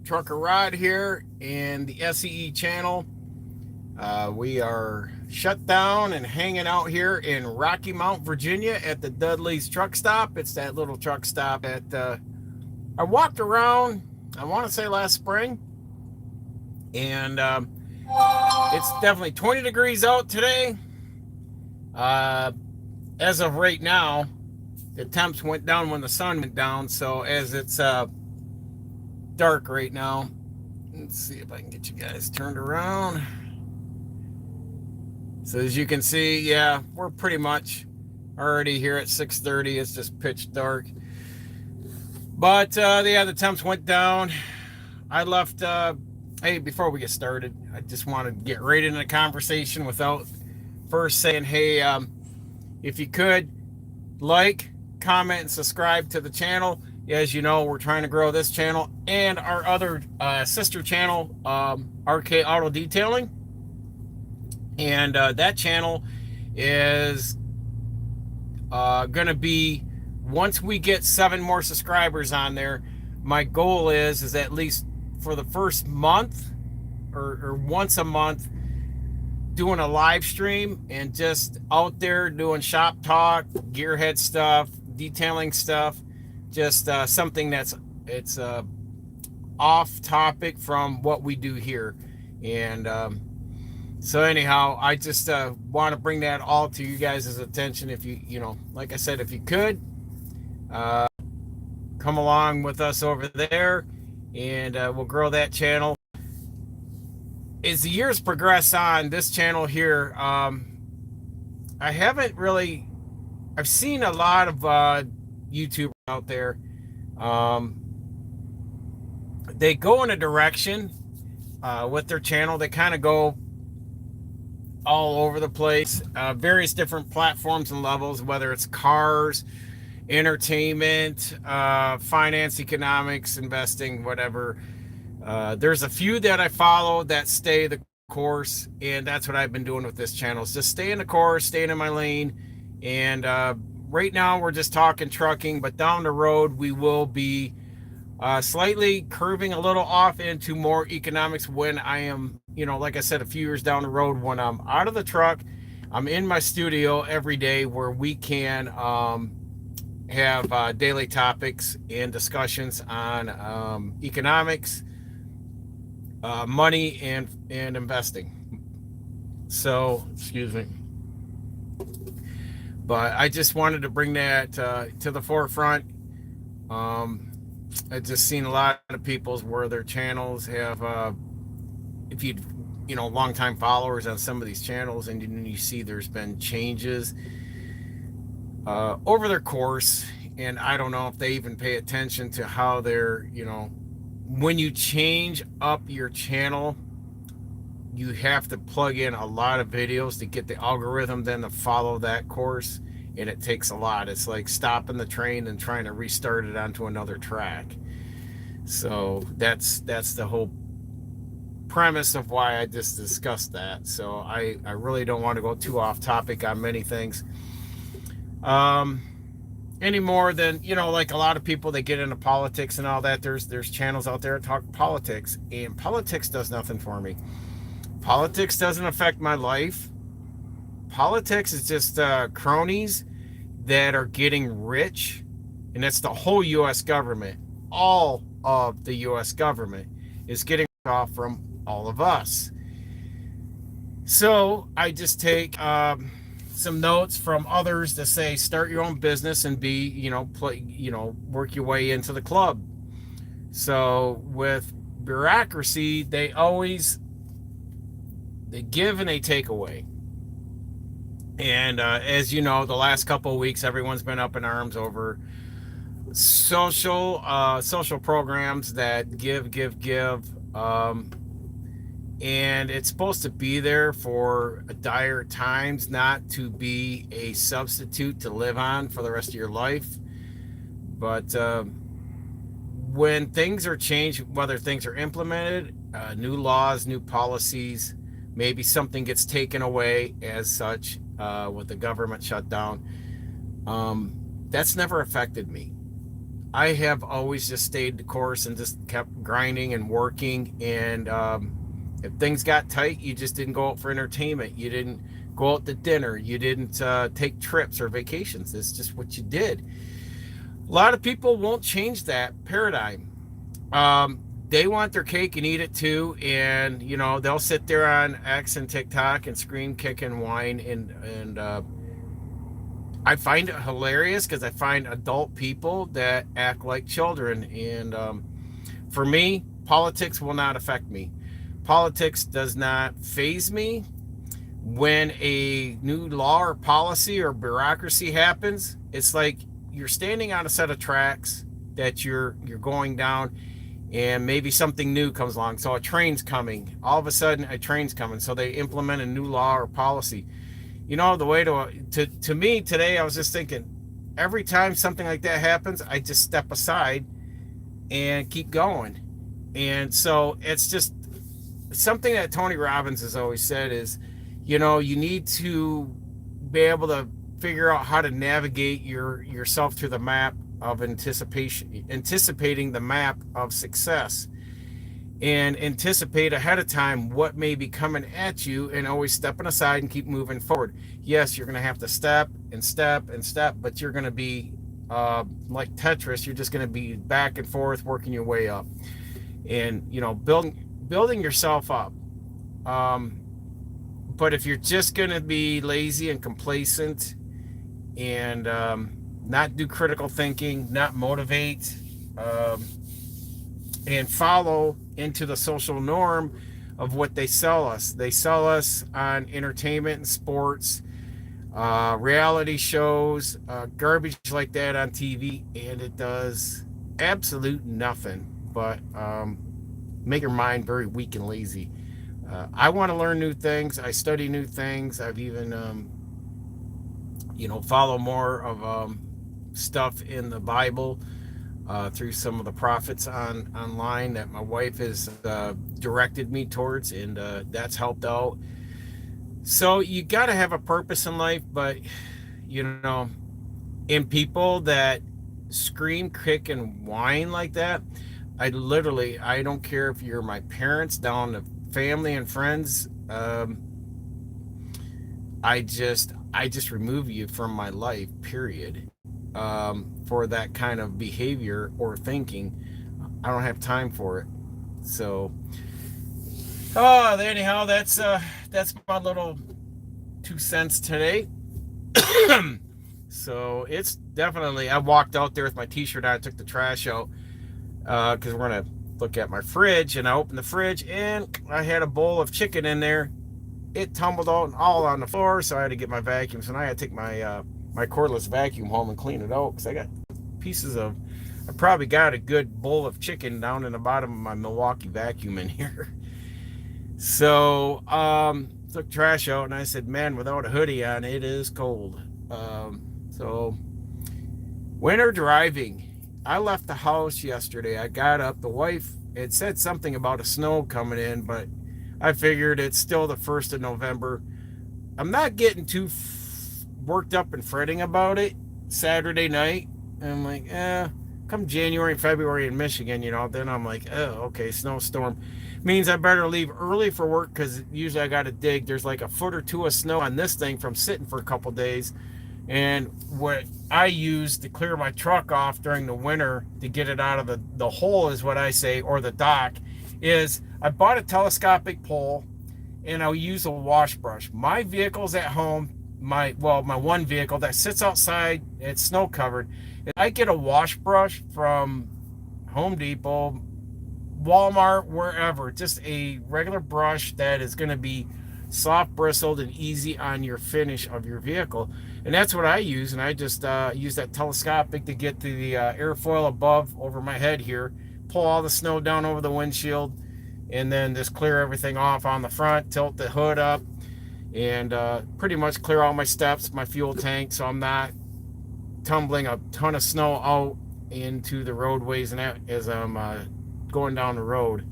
Trucker Rod here in the S.E.E channel. We are shut down and hanging out here in Rocky Mount, Virginia at the Dudley's truck stop. It's that little truck stop that I walked around, I want to say last spring, and it's definitely 20 degrees out today. As of right now, the temps went down when the sun went down, so as it's dark right now, let's see if I can get you guys turned around. So as you can see, yeah, we're pretty much already here at 6:30. It's just pitch dark. But yeah, the temps went down. I left. Hey, before we get started, I just want to get right into the conversation without first saying, hey, if you could like, comment, and subscribe to the channel. As you know, we're trying to grow this channel and our other sister channel, RK Auto Detailing. And that channel is going to be, once we get 7 more subscribers on there, my goal is at least for the first month or once a month, doing a live stream and just out there doing shop talk, gearhead stuff, detailing stuff, just something that's off topic from what we do here. And so anyhow, I just want to bring that all to you guys' attention. If you know, like I said, if you could come along with us over there, and we'll grow that channel. As the years progress on, this channel here, I haven't really, I've seen a lot of YouTubers out there. They go in a direction with their channel. They kind of go all over the place, various different platforms and levels, whether it's cars, entertainment, finance, economics, investing, whatever. There's a few that I follow that stay the course, and that's what I've been doing with this channel. Is just stay in the course, staying in my lane. And right now we're just talking trucking, but down the road we will be slightly curving a little off into more economics when I am, you know, like I said, a few years down the road, when I'm out of the truck, I'm in my studio every day where we can have daily topics and discussions on economics, money, and investing. So, excuse me. But I just wanted to bring that to the forefront. I've just seen a lot of people's where their channels have, if you know, longtime followers on some of these channels, and you see there's been changes over their course, and I don't know if they even pay attention to how they're, you know, when you change up your channel, you have to plug in a lot of videos to get the algorithm then to follow that course, and it takes a lot. It's like stopping the train and trying to restart it onto another track. So that's the whole premise of why I just discussed that. So I really don't want to go too off topic on many things. Any more than, you know, like a lot of people that get into politics and all that, there's channels out there that talk politics, and politics does nothing for me. Politics doesn't affect my life. Politics is just cronies that are getting rich, and that's the whole U.S. government. All of the U.S. government is getting off from all of us. So I just take some notes from others to say, start your own business and be, you know, work your way into the club. So with bureaucracy, they give and they take away. And as you know, the last couple of weeks, everyone's been up in arms over social programs that give. And it's supposed to be there for dire times, not to be a substitute to live on for the rest of your life. But when things are changed, whether things are implemented, new laws, new policies, maybe something gets taken away as such with the government shutdown, that's never affected me. I have always just stayed the course and just kept grinding and working. And if things got tight, you just didn't go out for entertainment. You didn't go out to dinner. You didn't take trips or vacations. It's just what you did. A lot of people won't change that paradigm. They want their cake and eat it too, and they'll sit there on X and TikTok and scream, kick, and whine, and I find it hilarious because I find adult people that act like children, and for me, politics will not affect me. Politics does not faze me. When a new law or policy or bureaucracy happens, it's like you're standing on a set of tracks that you're going down, and maybe something new comes along. So a train's coming. All of a sudden, a train's coming. So they implement a new law or policy. The way to me today, I was just thinking, every time something like that happens, I just step aside and keep going. And so it's just something that Tony Robbins has always said is, you need to be able to figure out how to navigate yourself through the map of anticipating the map of success, and anticipate ahead of time what may be coming at you, and always stepping aside and keep moving forward. Yes, you're going to have to step and step and step, but you're going to be like Tetris. You're just going to be back and forth working your way up, and building yourself up. But if you're just going to be lazy and complacent and not do critical thinking, not motivate, and follow into the social norm of what they sell us. They sell us on entertainment and sports, reality shows, garbage like that on TV, and it does absolute nothing but make your mind very weak and lazy. I want to learn new things. I study new things. I've even, follow more of stuff in the Bible through some of the prophets online that my wife has directed me towards, and that's helped out. So you got to have a purpose in life, but in people that scream, kick, and whine like that, I don't care if you're my parents down to family and friends. I just remove you from my life, period. For that kind of behavior or thinking, I don't have time for it. So, anyhow, that's my little 2 cents today. So it's definitely. I walked out there with my T-shirt on, I took the trash out because we're gonna look at my fridge, and I opened the fridge and I had a bowl of chicken in there. It tumbled out all on the floor, so I had to get my vacuum. So now I had to take my cordless vacuum home and clean it out, because I got I probably got a good bowl of chicken down in the bottom of my Milwaukee vacuum in here. So took trash out, and I said, man, without a hoodie on, it is cold. So winter driving. I left the house yesterday. I got up. The wife had said something about a snow coming in, but I figured it's still the 1st of November. I'm not getting too worked up and fretting about it. Saturday night, and I'm like, come January and February in Michigan, then I'm like, oh, okay, snowstorm. Means I better leave early for work, because usually I got to dig. There's like a foot or two of snow on this thing from sitting for a couple days. And what I use to clear my truck off during the winter to get it out of the hole is what I say, or the dock, is I bought a telescopic pole, and I'll use a wash brush. My vehicle's at home. My one vehicle that sits outside, it's snow covered. I get a wash brush from Home Depot, Walmart, wherever. Just a regular brush that is going to be soft bristled and easy on your finish of your vehicle. And that's what I use. And I just use that telescopic to get to the airfoil above over my head here, pull all the snow down over the windshield, and then just clear everything off on the front, tilt the hood up, and pretty much clear all my steps, my fuel tank, so I'm not tumbling a ton of snow out into the roadways and as I'm going down the road.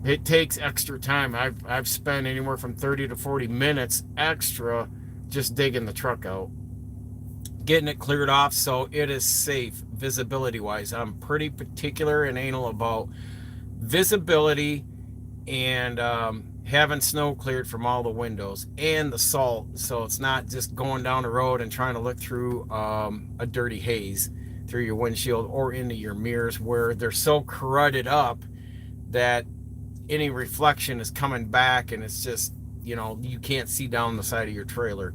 It takes extra time. I've spent anywhere from 30 to 40 minutes extra just digging the truck out. getting it cleared off so it is safe visibility wise. I'm pretty particular and anal about visibility and having snow cleared from all the windows and the salt, so it's not just going down the road and trying to look through a dirty haze through your windshield or into your mirrors where they're so corroded up that any reflection is coming back and it's just, you can't see down the side of your trailer.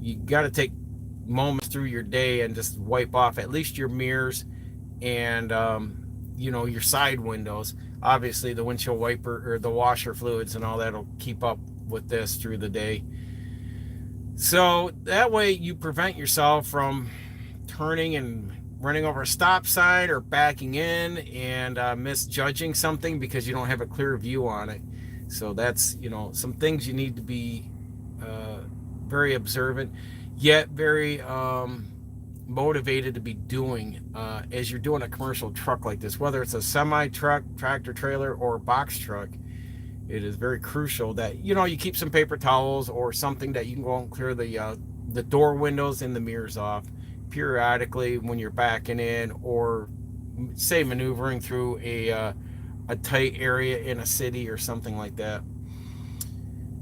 You got to take moments through your day and just wipe off at least your mirrors and your side windows. Obviously the windshield wiper or the washer fluids and all that will keep up with this through the day, so that way you prevent yourself from turning and running over a stop sign or backing in and misjudging something because you don't have a clear view on it. So that's some things you need to be very observant yet very motivated to be doing as you're doing a commercial truck like this, whether it's a semi truck, tractor trailer, or a box truck. It is very crucial that you keep some paper towels or something that you can go and clear the door windows and the mirrors off periodically when you're backing in or say maneuvering through a tight area in a city or something like that.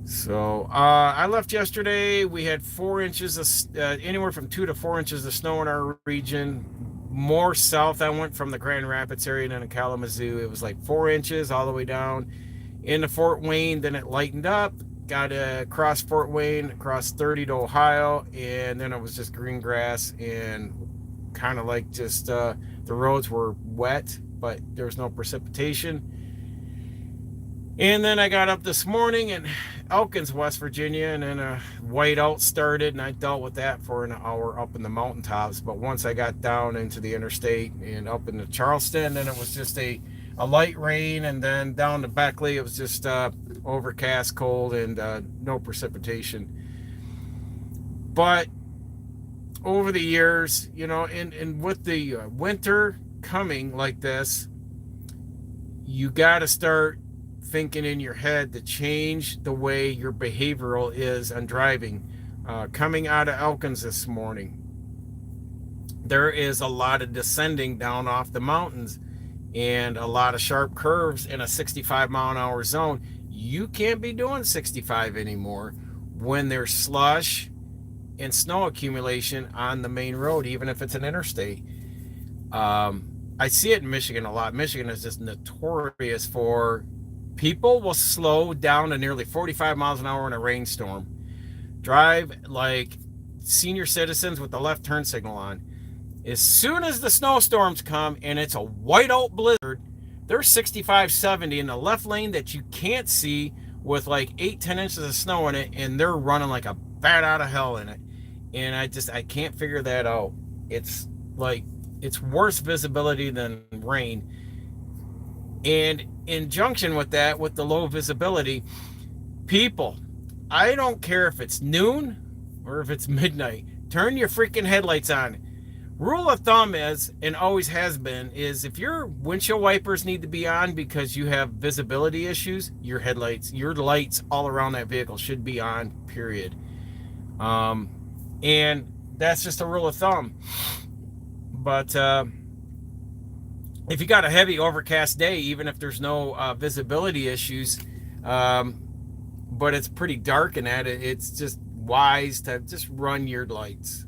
So I left yesterday. We had 4 inches of anywhere from 2 to 4 inches of snow in our region. More south, I went from the Grand Rapids area to Kalamazoo. It was like 4 inches all the way down into Fort Wayne. Then it lightened up. Got across Fort Wayne, across 30 to Ohio, and then it was just green grass and kind of like just the roads were wet, but there was no precipitation. And then I got up this morning in Elkins, West Virginia, and then a whiteout started, and I dealt with that for an hour up in the mountaintops. But once I got down into the interstate and up into Charleston, then it was just a light rain, and then down to Beckley, it was just overcast, cold, and no precipitation. But over the years, and with the winter coming like this, you got to start thinking in your head to change the way your behavioral is on driving. Coming out of Elkins this morning, there is a lot of descending down off the mountains and a lot of sharp curves in a 65-mile-an-hour zone. You can't be doing 65 anymore when there's slush and snow accumulation on the main road, even if it's an interstate. I see it in Michigan a lot. Michigan is just notorious for people will slow down to nearly 45 miles an hour in a rainstorm, drive like senior citizens with the left turn signal on. As soon as the snowstorms come and it's a whiteout blizzard, they're 65, 70 in the left lane that you can't see with like 8-10 inches of snow in it, and they're running like a bat out of hell in it. And I can't figure that out. It's like it's worse visibility than rain. And in junction with that, with the low visibility, people, I don't care if it's noon or if it's midnight, turn your freaking headlights on. Rule of thumb is, and always has been, is if your windshield wipers need to be on because you have visibility issues, your headlights, your lights all around that vehicle should be on, period. And that's just a rule of thumb. But if you got a heavy overcast day, even if there's no visibility issues, but it's pretty dark and that, it's just wise to just run your lights.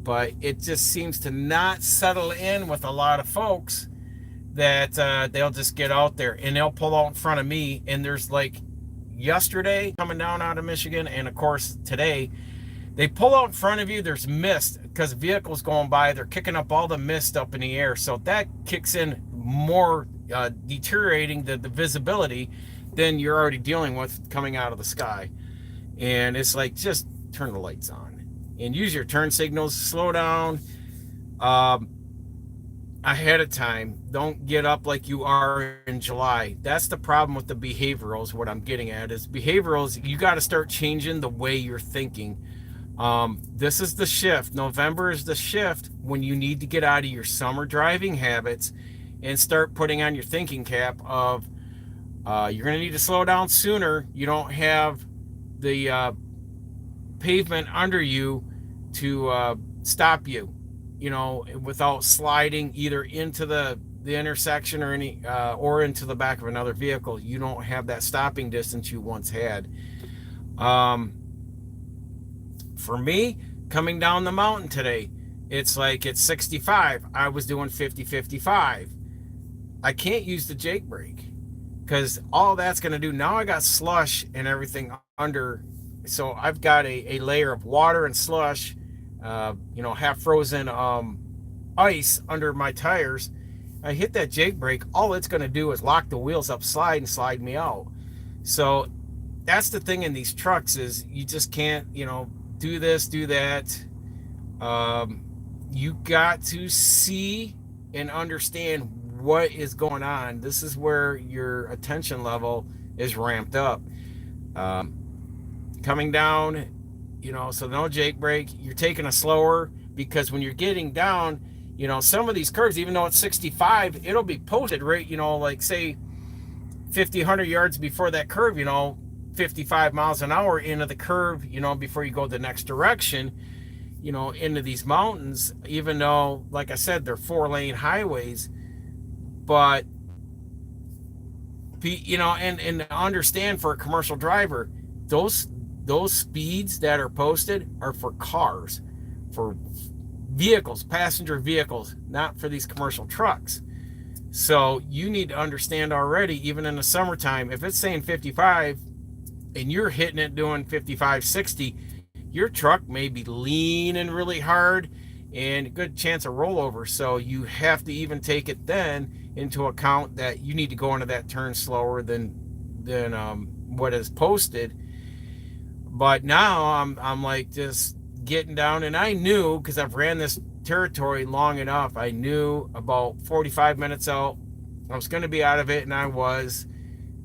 But it just seems to not settle in with a lot of folks that they'll just get out there and they'll pull out in front of me. And there's like yesterday coming down out of Michigan, and of course today, they pull out in front of you, there's mist because vehicles going by, they're kicking up all the mist up in the air. So that kicks in more, deteriorating the visibility than you're already dealing with coming out of the sky. And it's like, just turn the lights on and use your turn signals, slow down ahead of time. Don't get up like you are in July. That's the problem with the behaviorals. What I'm getting at is behaviorals, you got to start changing the way you're thinking. This is the shift. November is the shift when you need to get out of your summer driving habits and start putting on your thinking cap of you're going to need to slow down sooner. You don't have the pavement under you stop you, without sliding either into the intersection or into the back of another vehicle. You don't have that stopping distance you once had. Um, for me, coming down the mountain today, it's 65. I was doing 50, 55. I can't use the Jake brake because all that's going to do now, I got slush and everything under. So I've got a layer of water and slush, half frozen ice under my tires. I hit that Jake brake, all it's going to do is lock the wheels up, slide, and slide me out. So that's the thing in these trucks is you just can't, do this, do that. You got to see and understand what is going on. This is where your attention level is ramped up. Coming down, so no Jake brake. You're taking a slower because when you're getting down, some of these curves, even though it's 65, it'll be posted right, like say 50, 100 yards before that curve, 55 miles an hour into the curve, before you go the next direction, into these mountains, even though, like I said, they're 4-lane highways. But, and understand for a commercial driver, those speeds that are posted are for cars, for vehicles, passenger vehicles, not for these commercial trucks. So you need to understand already, even in the summertime, if it's saying 55 and you're hitting it doing 55, 60, your truck may be leaning really hard and a good chance of rollover. So you have to even take it then into account that you need to go into that turn slower than what is posted. But now I'm like just getting down, and I knew, because I've ran this territory long enough, I knew about 45 minutes out I was going to be out of it, and I was.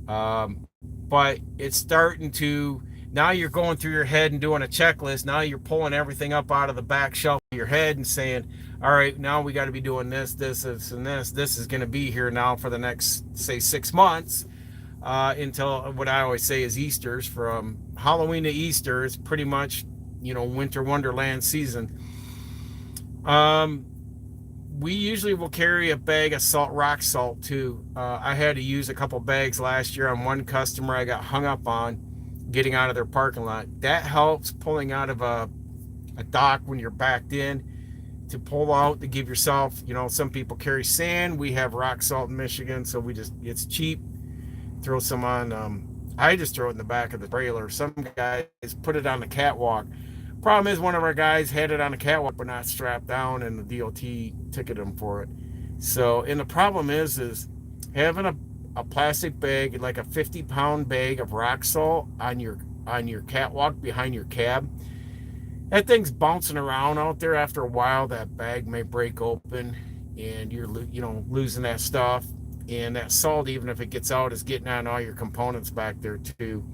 But it's starting to, now you're going through your head and doing a checklist. Now you're pulling everything up out of the back shelf of your head and saying, all right, now we got to be doing this, and this. This is going to be here now for the next, say, 6 months, until what I always say is Easter's. From Halloween to Easter is pretty much, winter wonderland season. We usually will carry a bag of rock salt too. I had to use a couple bags last year on one customer I got hung up on getting out of their parking lot. That helps pulling out of a dock when you're backed in, to pull out, to give yourself, some people carry sand. We have rock salt in Michigan, so it's cheap. Throw some on, I just throw it in the back of the trailer. Some guys put it on the catwalk. Problem is, one of our guys had it on the catwalk but not strapped down, and the DOT ticketed him for it. So, and the problem is having a plastic bag, like a 50-pound bag of rock salt on your catwalk behind your cab. That thing's bouncing around out there. After a while, that bag may break open, and you're losing that stuff. And that salt, even if it gets out, is getting on all your components back there too.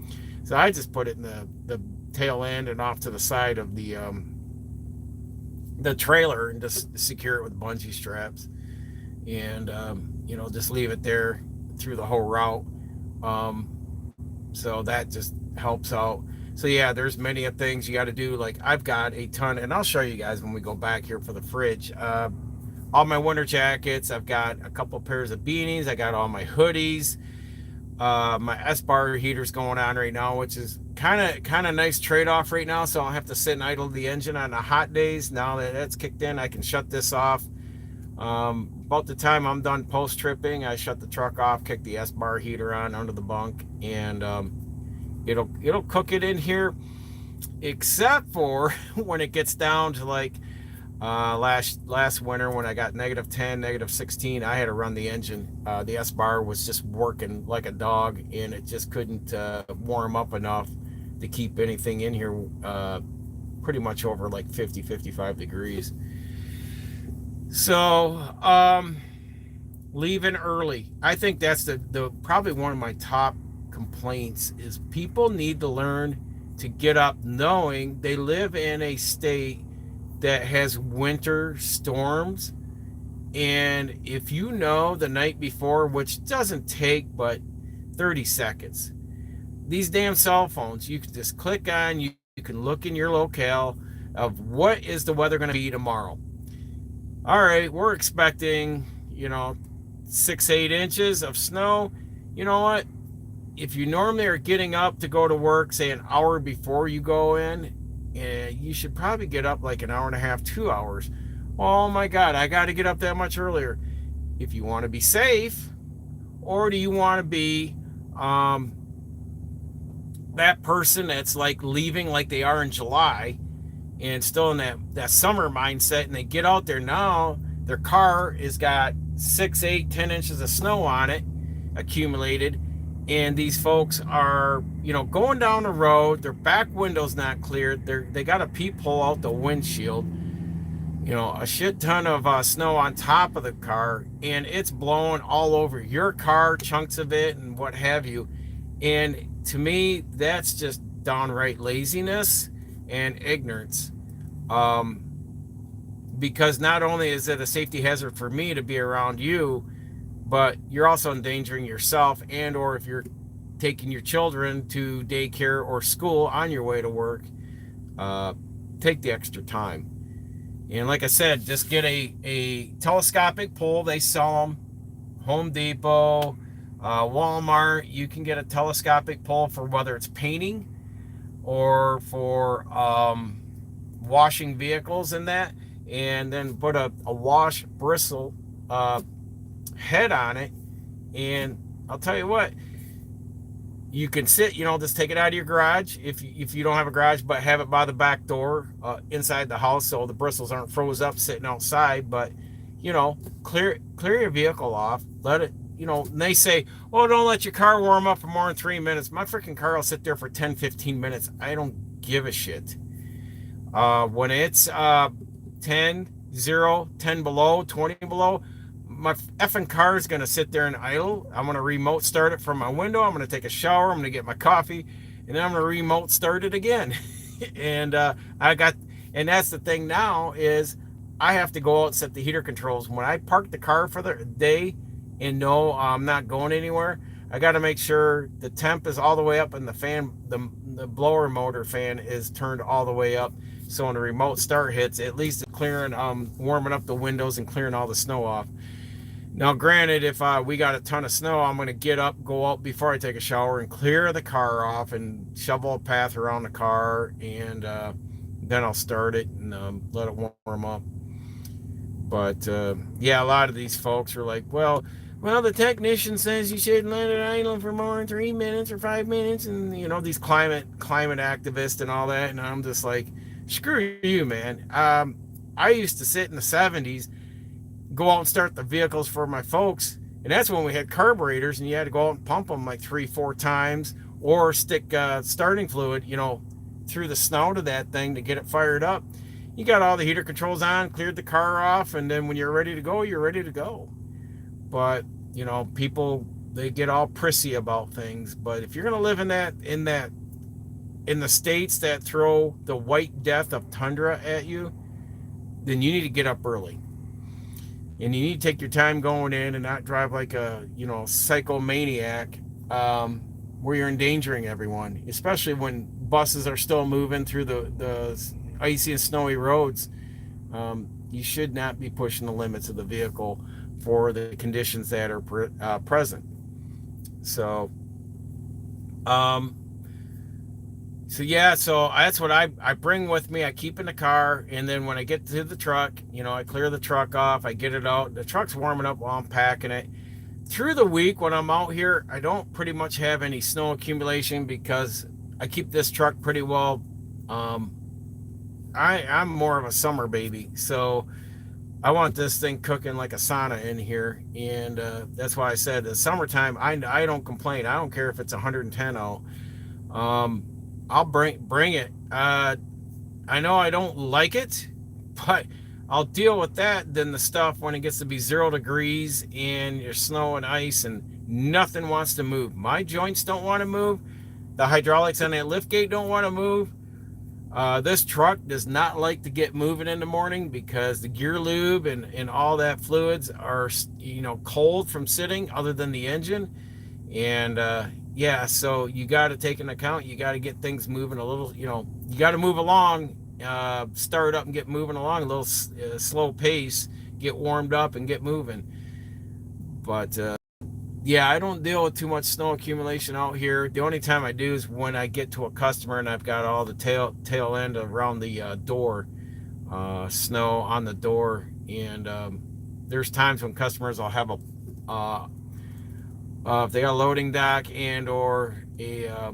So I just put it in the tail end and off to the side of the trailer, and just secure it with bungee straps, and just leave it there through the whole route. So that just helps out. So yeah, there's many of things you got to do. Like, I've got a ton, and I'll show you guys when we go back here for the fridge. All my winter jackets. I've got a couple pairs of beanies. I got all my hoodies. My S.E.E heater's going on right now, which is kind of nice trade-off right now, so I don't have to sit and idle the engine on the hot days. Now that that's kicked in, I can shut this off. About the time I'm done post-tripping, I shut the truck off, kick the S.E.E heater on under the bunk, and it'll cook it in here, except for when it gets down to like last winter when I got -10, -16, I had to run the engine. The S-bar was just working like a dog, and it just couldn't warm up enough to keep anything in here pretty much over like 50, 55 degrees. So leaving early, I think that's the probably one of my top complaints, is people need to learn to get up knowing they live in a state that has winter storms. And if you know the night before, which doesn't take but 30 seconds, these damn cell phones, you can just click on, you can look in your locale, of what is the weather going to be tomorrow. All right, we're expecting, 6, 8 inches of snow. You know what? If you normally are getting up to go to work, say an hour before you go in, you should probably get up like an hour and a half, 2 hours. Oh my God, I got to get up that much earlier. If you want to be safe, or do you want to be um, that person that's like leaving like they are in July and still in that summer mindset, and they get out there now, their car has got 6, 8, 10 inches of snow on it accumulated, and these folks are going down the road, their back window's not cleared, they got a peephole out the windshield, a shit ton of snow on top of the car, and it's blowing all over your car, chunks of it and what have you. And to me, that's just downright laziness and ignorance. um, because not only is it a safety hazard for me to be around you, but you're also endangering yourself, and or if you're taking your children to daycare or school on your way to work, uh, take the extra time. And like I said, just get a telescopic pole. They sell them. Home Depot, Walmart. You can get a telescopic pole for whether it's painting or for washing vehicles and that. And then put a wash bristle head on it. And I'll tell you what, you can sit, just take it out of your garage if you don't have a garage, but have it by the back door inside the house so the bristles aren't froze up sitting outside. But clear your vehicle off, let it, and they say, oh, don't let your car warm up for more than 3 minutes. My freaking car will sit there for 10, 15 minutes. I don't give a shit. When it's 10, 0, 10 below, 20 below, my effing car is going to sit there and idle. I'm going to remote start it from my window. I'm going to take a shower. I'm going to get my coffee, and then I'm going to remote start it again. And and that's the thing now is I have to go out and set the heater controls. When I park the car for the day and know I'm not going anywhere, I got to make sure the temp is all the way up and the fan, the blower motor fan is turned all the way up. So when the remote start hits, at least it's clearing, warming up the windows and clearing all the snow off. Now, granted, if we got a ton of snow, I'm going to get up, go out before I take a shower and clear the car off and shovel a path around the car, and then I'll start it and let it warm up. But yeah, a lot of these folks are like, well, the technician says you shouldn't let it idle for more than 3 minutes or 5 minutes, and these climate activists and all that, and I'm just like, screw you, man. I used to sit in the 70s, go out and start the vehicles for my folks, and that's when we had carburetors and you had to go out and pump them like 3-4 times or stick starting fluid through the snow to that thing to get it fired up. You got all the heater controls on, cleared the car off, and then when you're ready to go, you're ready to go. But people, they get all prissy about things. But if you're going to live in the states that throw the white death of tundra at you, then you need to get up early. And you need to take your time going in and not drive like a psychomaniac, where you're endangering everyone, especially when buses are still moving through the icy and snowy roads. You should not be pushing the limits of the vehicle for the conditions that are present. So yeah, so that's what I bring with me. I keep in the car, and then when I get to the truck, I clear the truck off, I get it out. The truck's warming up while I'm packing it. Through the week when I'm out here, I don't pretty much have any snow accumulation because I keep this truck pretty well. I'm more of a summer baby, so I want this thing cooking like a sauna in here, and that's why I said the summertime, I don't complain. I don't care if it's 110 out. I'll bring it. I know I don't like it, but I'll deal with that than the stuff when it gets to be 0 degrees and you're snow and ice and nothing wants to move. My joints don't want to move. The hydraulics on that lift gate don't want to move. This truck does not like to get moving in the morning because the gear lube and all that fluids are cold from sitting, other than the engine. And yeah, so you got to take into account, you got to get things moving a little, you got to move along start up and get moving along a little slow pace, get warmed up and get moving. But yeah, I don't deal with too much snow accumulation out here. The only time I do is when I get to a customer and I've got all the tail end around the door, snow on the door, and there's times when customers will have a if they got a loading dock and or the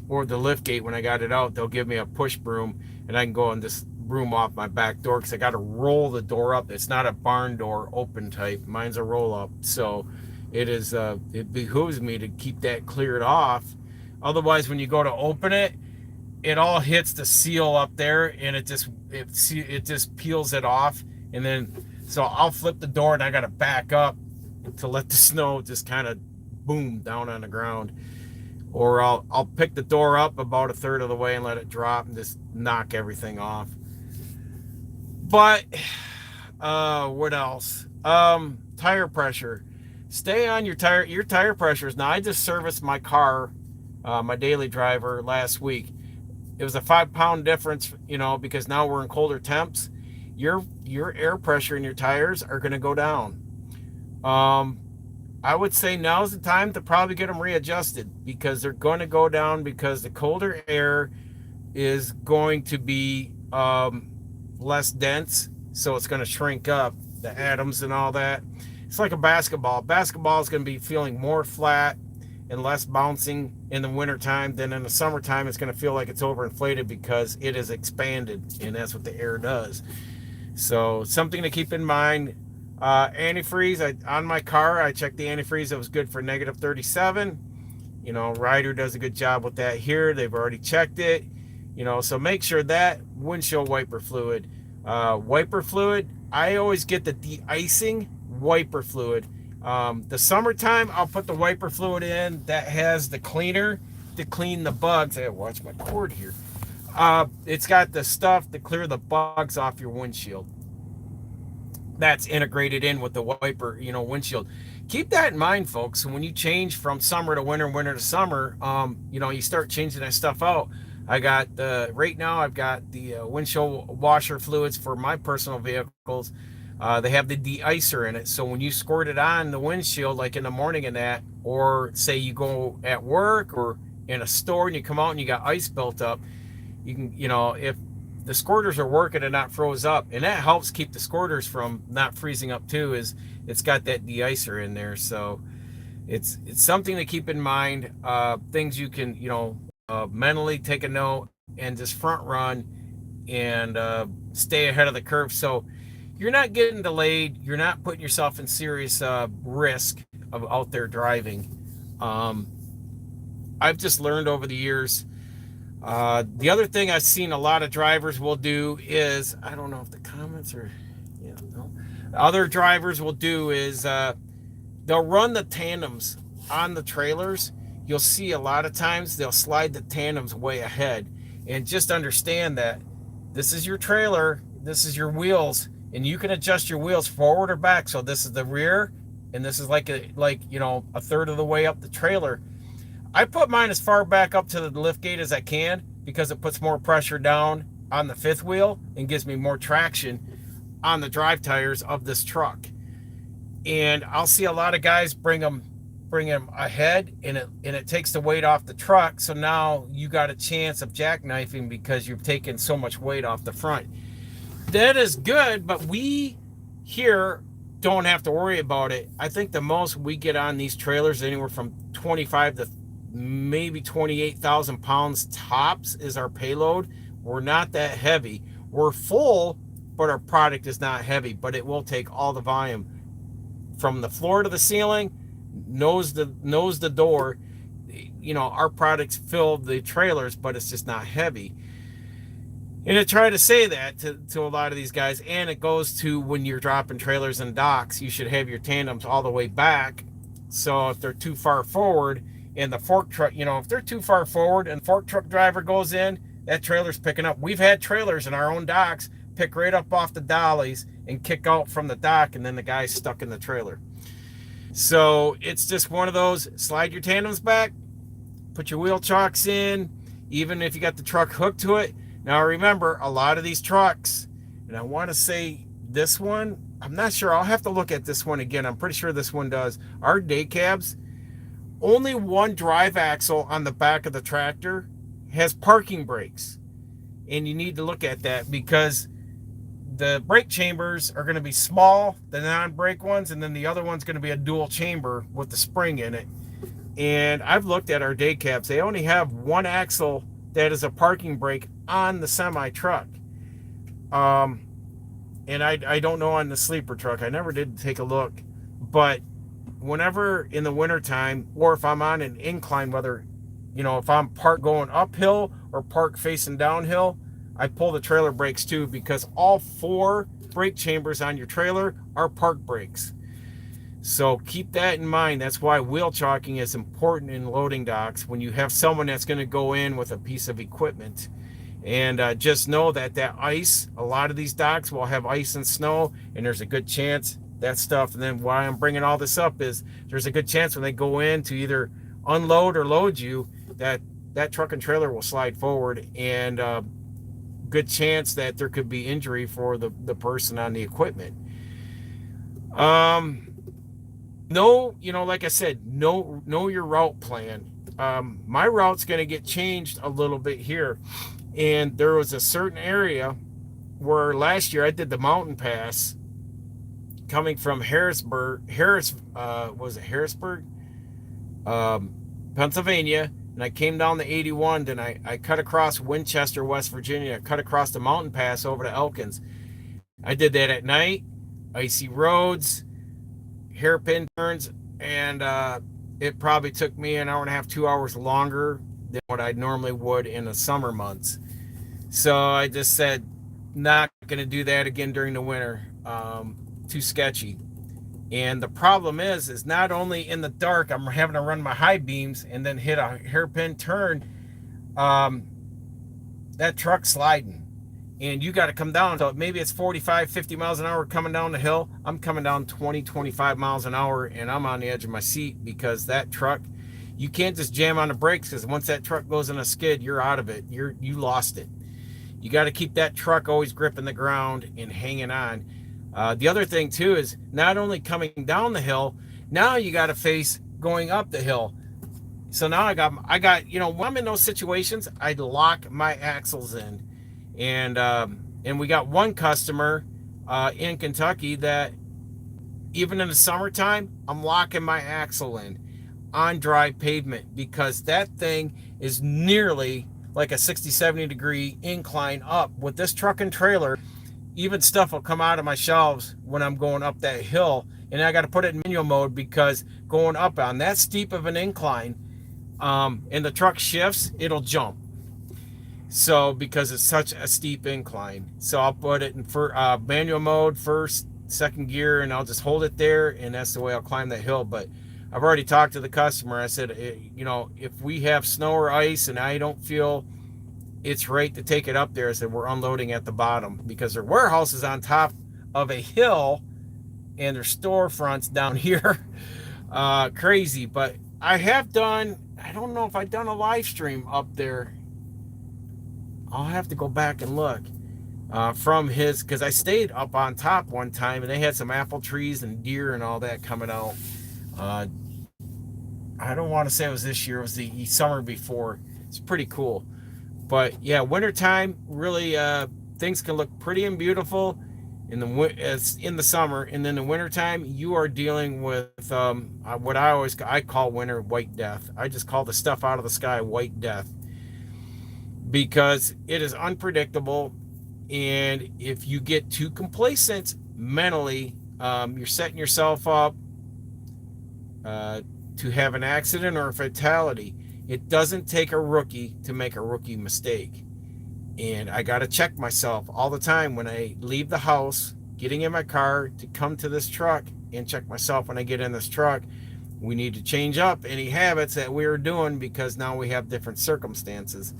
lift gate, when I got it out, they'll give me a push broom and I can go and just broom off my back door because I got to roll the door up. It's not a barn door open type. Mine's a roll up. So it behooves me to keep that cleared off. Otherwise, when you go to open it, it all hits the seal up there and it just peels it off. And then so I'll flip the door and I got to back up to let the snow just kind of boom down on the ground. Or I'll pick the door up about a third of the way and let it drop and just knock everything off. But what else? Tire pressure. Stay on your tire pressures. Now I just serviced my car, my daily driver last week. It was a 5-pound difference, because now we're in colder temps. Your air pressure in your tires are going to go down. I would say now's the time to probably get them readjusted because they're going to go down because the colder air is going to be less dense, so it's going to shrink up the atoms and all that. It's like a basketball. Basketball is going to be feeling more flat and less bouncing in the wintertime than in the summertime. It's going to feel like it's overinflated because it is expanded, and that's what the air does. So something to keep in mind. Antifreeze, on my car, I checked the antifreeze. It was good for negative 37. Ryder does a good job with that here. They've already checked it. So make sure that windshield wiper fluid. I always get the de-icing wiper fluid. The summertime, I'll put the wiper fluid in that has the cleaner to clean the bugs. I gotta watch my cord here. It's got the stuff to clear the bugs off your windshield. That's integrated in with the wiper, windshield. Keep that in mind, folks. When you change from summer to winter, winter to summer, you start changing that stuff out. Right now I've got the windshield washer fluids for my personal vehicles. They have the de-icer in it. So when you squirt it on the windshield, like in the morning and that, or say you go at work or in a store and you come out and you got ice built up, you can, if the squirters are working and not froze up, and that helps keep the squirters from not freezing up too, is it's got that de-icer in there. So it's something to keep in mind. Things you can mentally take a note and just front run and stay ahead of the curve, so you're not getting delayed, you're not putting yourself in serious risk of out there driving. I've just learned over the years. The other thing I've seen a lot of drivers will do is, I don't know if the comments are, no. Other drivers will do is they'll run the tandems on the trailers. You'll see a lot of times they'll slide the tandems way ahead, and just understand that this is your trailer, this is your wheels, and you can adjust your wheels forward or back. So this is the rear, and this is like a third of the way up the trailer. I put mine as far back up to the lift gate as I can because it puts more pressure down on the fifth wheel and gives me more traction on the drive tires of this truck. And I'll see a lot of guys bring them ahead, and it takes the weight off the truck. So now you got a chance of jackknifing because you've taken so much weight off the front. That is good, but we here don't have to worry about it. I think the most we get on these trailers, anywhere from 25 to maybe 28,000 pounds tops, is our payload. We're not that heavy. We're full, but our product is not heavy, but it will take all the volume from the floor to the ceiling, nose the door. Our products fill the trailers, but it's just not heavy. And I try to say that to a lot of these guys, and it goes to when you're dropping trailers and docks, you should have your tandems all the way back. So if they're too far forward, and the fork truck, if they're too far forward and the fork truck driver goes in, that trailer's picking up. We've had trailers in our own docks pick right up off the dollies and kick out from the dock, and then the guy's stuck in the trailer. So it's just one of those, slide your tandems back, put your wheel chocks in, even if you got the truck hooked to it, Now remember, a lot of these trucks, and I want to say this one, I'm not sure. I'll have to look at this one again. I'm pretty sure this one does. Our day cabs, only one drive axle on the back of the tractor has parking brakes. And you need to look at that because the brake chambers are going to be small, the non-brake ones, and then the other one's going to be a dual chamber with the spring in it. And I've looked at our day cabs. They only have one axle that is a parking brake on the semi truck. Um, and I don't know on the sleeper truck. I never did take a look. But whenever in the wintertime, or if I'm on an incline, whether, if I'm parked going uphill or parked facing downhill, I pull the trailer brakes too, because all four brake chambers on your trailer are park brakes. So keep that in mind. That's why wheel chalking is important in loading docks when you have someone that's going to go in with a piece of equipment. And just know that ice, a lot of these docks will have ice and snow, and there's a good chance that stuff. And then why I'm bringing all this up is there's a good chance when they go in to either unload or load you, that truck and trailer will slide forward, and good chance that there could be injury for the person on the equipment. No, like I said, know your route plan. My route's going to get changed a little bit here. And there was a certain area where last year I did the mountain pass coming from Harrisburg, Pennsylvania, and I came down the 81, then I cut across Winchester, West Virginia, I cut across the mountain pass over to Elkins. I did that at night, icy roads, hairpin turns, and it probably took me an hour and a half, 2 hours longer than what I normally would in the summer months. So I just said, not going to do that again during the winter. Too sketchy. And the problem is not only in the dark, I'm having to run my high beams and then hit a hairpin turn. That truck's sliding. And you got to come down. So maybe it's 45, 50 miles an hour coming down the hill. I'm coming down 20, 25 miles an hour, and I'm on the edge of my seat because that truck, you can't just jam on the brakes, because once that truck goes in a skid, you're out of it. You lost it. You got to keep that truck always gripping the ground and hanging on. The other thing too is not only coming down the hill, now you got to face going up the hill. So now I got, when I'm in those situations, I lock my axles in. And we got one customer in Kentucky that even in the summertime, I'm locking my axle in on dry pavement, because that thing is nearly like a 60, 70 degree incline up. With this truck and trailer, even stuff will come out of my shelves when I'm going up that hill, and I got to put it in manual mode, because going up on that steep of an incline, and the truck shifts, it'll jump. So because it's such a steep incline, so I'll put it in for manual mode first, second gear, and I'll just hold it there, and that's the way I'll climb that hill. But I've already talked to the customer. I said, if we have snow or ice and I don't feel it's right to take it up there, I said, we're unloading at the bottom, because their warehouse is on top of a hill and their storefronts down here. Crazy. But I don't know if I've done a live stream up there. I'll have to go back and look from his, because I stayed up on top one time and they had some apple trees and deer and all that coming out. I don't want to say it was this year, it was the summer before. It's pretty cool. But yeah, wintertime, really, things can look pretty and beautiful in the summer, and then the wintertime, you are dealing with what I call winter white death. I just call the stuff out of the sky white death, because it is unpredictable, and if you get too complacent mentally, you're setting yourself up to have an accident or a fatality. It doesn't take a rookie to make a rookie mistake. And I got to check myself all the time when I leave the house, getting in my car to come to this truck, and check myself when I get in this truck. We need to change up any habits that we were doing, because now we have different circumstances.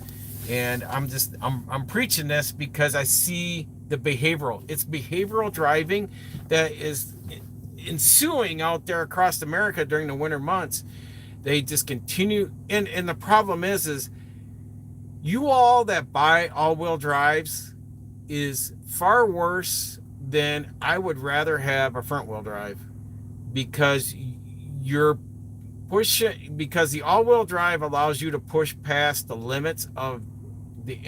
And I'm preaching this because I see the behavioral. It's behavioral driving that is ensuing out there across America during the winter months. They just continue, and the problem is You all that buy all-wheel drives is far worse than I would rather have a front-wheel drive, because you're because the all-wheel drive allows you to push past the limits of the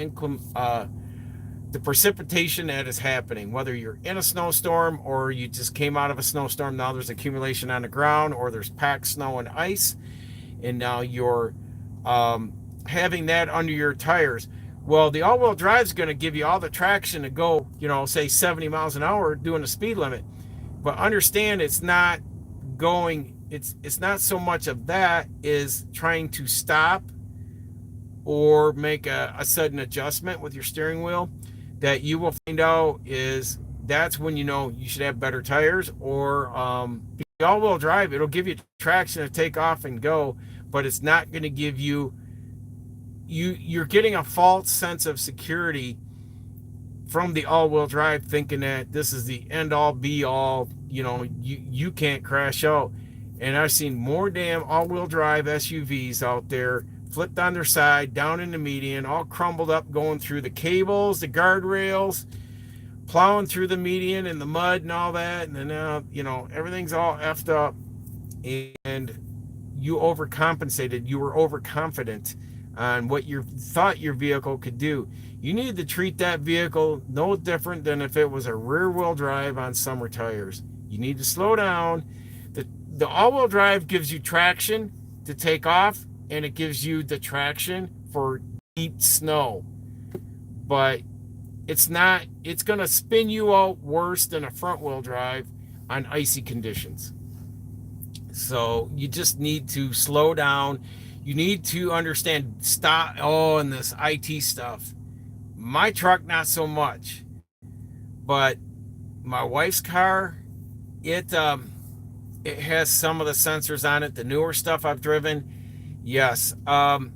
the precipitation that is happening, whether you're in a snowstorm or you just came out of a snowstorm. Now there's accumulation on the ground, or there's packed snow and ice, and now you're um, having that under your tires. Well, the all-wheel drive is going to give you all the traction to go, say 70 miles an hour doing the speed limit. But understand, it's not going. It's not so much of that is trying to stop or make a sudden adjustment with your steering wheel. That you will find out is that's when you should have better tires, or the all-wheel drive. It'll give you traction to take off and go, but it's not going to give you're getting a false sense of security from the all-wheel drive, thinking that this is the end all be all. You can't crash out. And I've seen more damn all-wheel drive SUVs out there flipped on their side, down in the median, all crumbled up, going through the cables, the guardrails, plowing through the median in the mud and all that. And then now, everything's all effed up. And you overcompensated. You were overconfident on what you thought your vehicle could do. You need to treat that vehicle no different than if it was a rear-wheel drive on summer tires. You need to slow down. The all-wheel drive gives you traction to take off, and it gives you the traction for deep snow. But it's going to spin you out worse than a front-wheel drive on icy conditions. So you just need to slow down. You need to understand, stop. Oh, and this IT stuff. My truck, not so much. But my wife's car, it has some of the sensors on it. The newer stuff I've driven, yes. The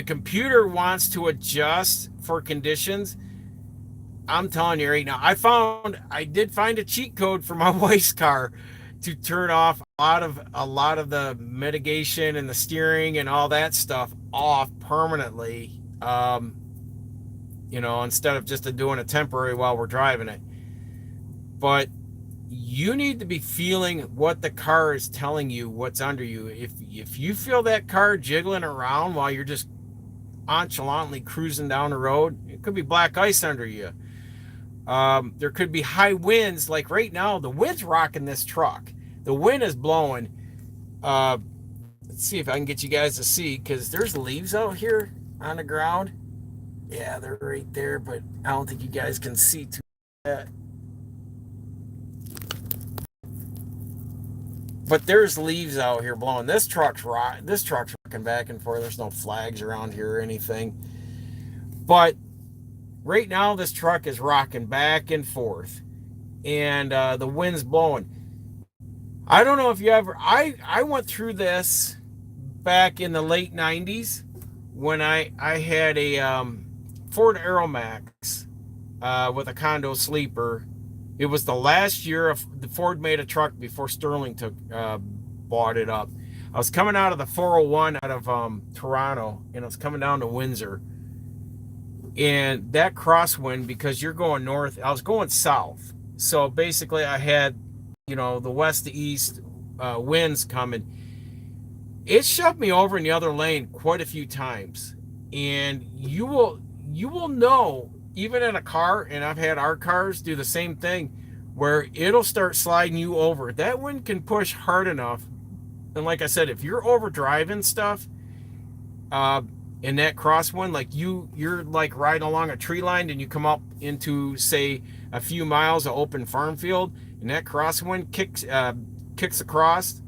computer wants to adjust for conditions. I'm telling you right now, I did find a cheat code for my wife's car to turn off a lot of the mitigation and the steering and all that stuff off permanently. Instead of just doing a temporary while we're driving it. But you need to be feeling what the car is telling you, what's under you. If you feel that car jiggling around while you're just nonchalantly cruising down the road, it could be black ice under you. There could be high winds. Like right now, the wind's rocking this truck. The wind is blowing. Let's see if I can get you guys to see, because there's leaves out here on the ground. Yeah, they're right there, but I don't think you guys can see too that. But there's leaves out here blowing. This truck's rocking back and forth. There's no flags around here or anything. But right now, this truck is rocking back and forth, and the wind's blowing. I don't know if you ever. I went through this back in the late '90s when I had a Ford Aeromax with a condo sleeper. It was the last year of the Ford made a truck before Sterling bought it up. I was coming out of the 401 out of Toronto, and I was coming down to Windsor. And that crosswind, because you're going north, I was going south. So basically I had, the west to east winds coming. It shoved me over in the other lane quite a few times. And you will know, even in a car, and I've had our cars do the same thing, where it'll start sliding you over. That wind can push hard enough. And like I said, if you're over driving stuff, in that crosswind, like you're like riding along a tree line and you come up into, say, a few miles of open farm field, and that crosswind kicks across,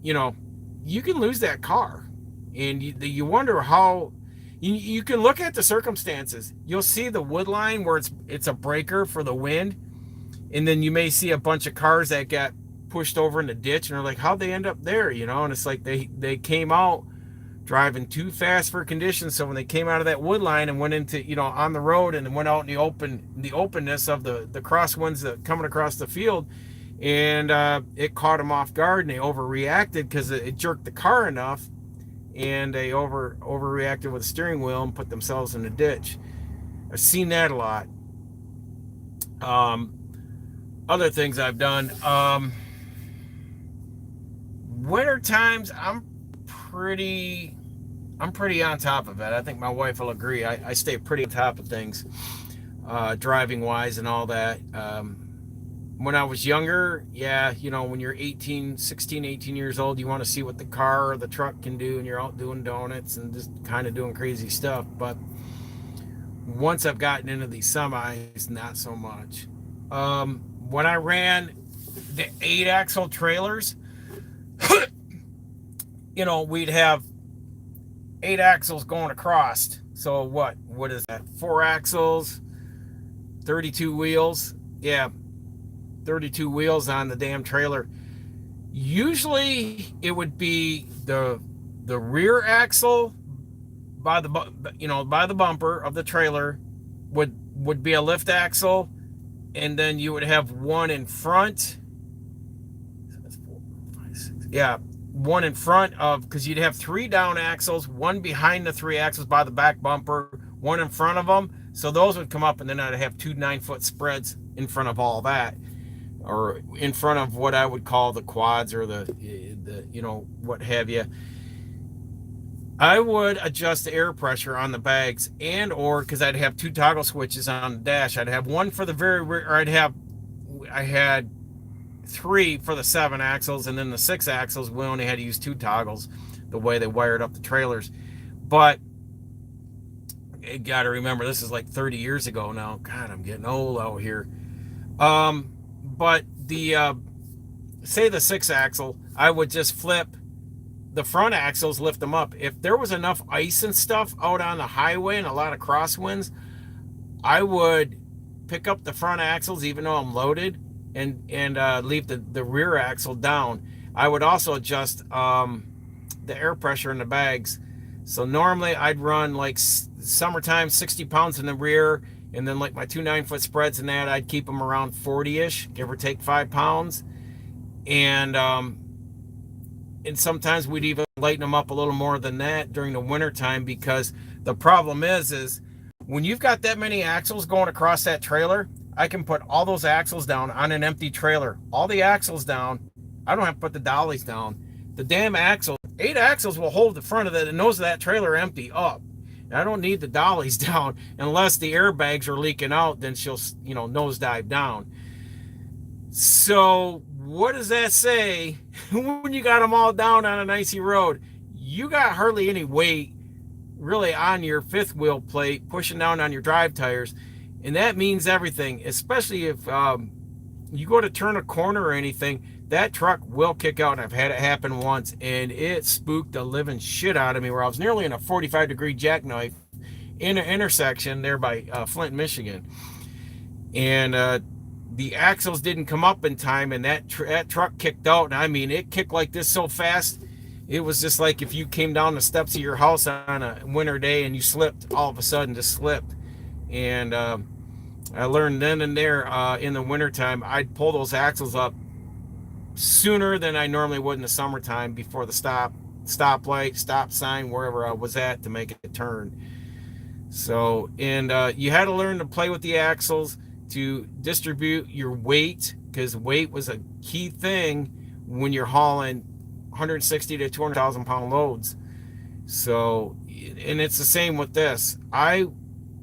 you can lose that car. And you wonder how. You can look at the circumstances. You'll see the wood line where it's a breaker for the wind, and then you may see a bunch of cars that got pushed over in the ditch, and they're like, how'd they end up there? And it's like they came out driving too fast for conditions. So when they came out of that wood line and went into on the road and went out in the openness of the crosswinds that coming across the field, and it caught them off guard, and they overreacted because it jerked the car enough. and they overreacted with the steering wheel and put themselves in a ditch. I've seen that a lot. Um, Other things I've done. Winter times, pretty I'm pretty on top of it. I think my wife will agree. I stay pretty on top of things, driving wise and all that. When I was younger, yeah, when you're 18, 16, 18 years old, you want to see what the car or the truck can do, and you're out doing donuts and just kind of doing crazy stuff. But once I've gotten into these semis, not so much. When I ran the 8-axle trailers, we'd have 8 axles going across. So what is that? 4 axles, 32 wheels. Yeah, 32 wheels on the damn trailer. Usually it would be the rear axle by the bumper of the trailer would be a lift axle, and then you would have one in front. That's 4, 5, 6. Yeah, one in front of, because you'd have 3 down axles, one behind the 3 axles by the back bumper, one in front of them. So those would come up, and then I'd have 2 9-foot spreads in front of all that, or in front of what I would call the quads, or the what have you. I would adjust the air pressure on the bags, or because I'd have 2 toggle switches on the dash. I'd have one for the very rear, or I had 3 for the 7 axles, and then the 6 axles we only had to use 2 toggles, the way they wired up the trailers. But you got to remember, this is like 30 years ago now. God, I'm getting old out here. But say the 6 axle, I would just flip the front axles, lift them up. If there was enough ice and stuff out on the highway and a lot of crosswinds, I would pick up the front axles even though I'm loaded, and leave the rear axle down. I would also adjust the air pressure in the bags. So normally I'd run, like summertime, 60 pounds in the rear, and then like my 2 9-foot spreads and that, I'd keep them around 40-ish, give or take 5 pounds. And sometimes we'd even lighten them up a little more than that during the winter time, because the problem is when you've got that many axles going across that trailer, I can put all those axles down on an empty trailer. All the axles down. I don't have to put the dollies down. The damn axle, 8 axles will hold the front of the nose of that trailer empty up. And I don't need the dollies down unless the airbags are leaking out. Then she'll, nosedive down. So what does that say when you got them all down on an icy road? You got hardly any weight really on your 5th wheel plate pushing down on your drive tires, and that means everything, especially if you go to turn a corner or anything. That truck will kick out, and I've had it happen once, and it spooked the living shit out of me, where I was nearly in a 45-degree jackknife in an intersection there by Flint, Michigan, and the axles didn't come up in time, and that truck kicked out. And I mean, it kicked like this so fast, it was just like if you came down the steps of your house on a winter day and you slipped, all of a sudden just slipped. And I learned then and there, in the wintertime, I'd pull those axles up sooner than I normally would in the summertime, before the stoplight, stop sign, wherever I was at, to make a turn. So, and you had to learn to play with the axles to distribute your weight, because weight was a key thing when you're hauling 160 to 200,000 pound loads. So, and it's the same with this. I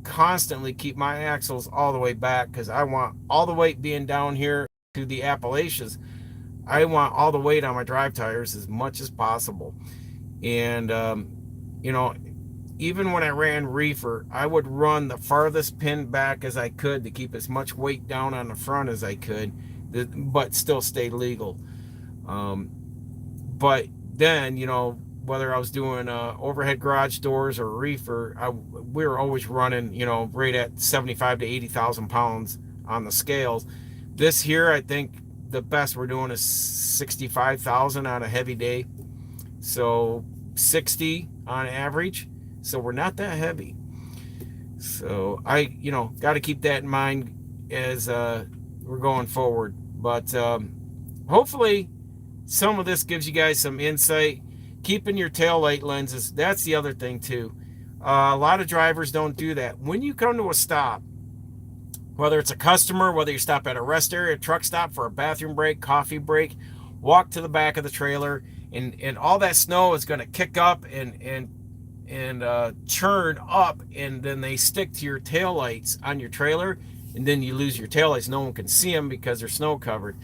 constantly keep my axles all the way back, because I want all the weight being down here to the Appalachians. I want all the weight on my drive tires as much as possible. And even when I ran reefer, I would run the farthest pin back as I could to keep as much weight down on the front as I could, but still stay legal. But then, whether I was doing overhead garage doors or reefer, we were always running, right at 75 to 80,000 pounds on the scales. This here, I think the best we're doing is 65,000 on a heavy day. So 60 on average. So we're not that heavy. So I, got to keep that in mind as we're going forward. But hopefully some of this gives you guys some insight. keeping your tail light lenses, that's the other thing too. A lot of drivers don't do that. When you come to a stop, whether it's a customer, whether you stop at a rest area, a truck stop for a bathroom break, coffee break, walk to the back of the trailer, and all that snow is going to kick up and churn up, and then they stick to your tail lights on your trailer, and then you lose your tail lights. No one can see them because they're snow covered.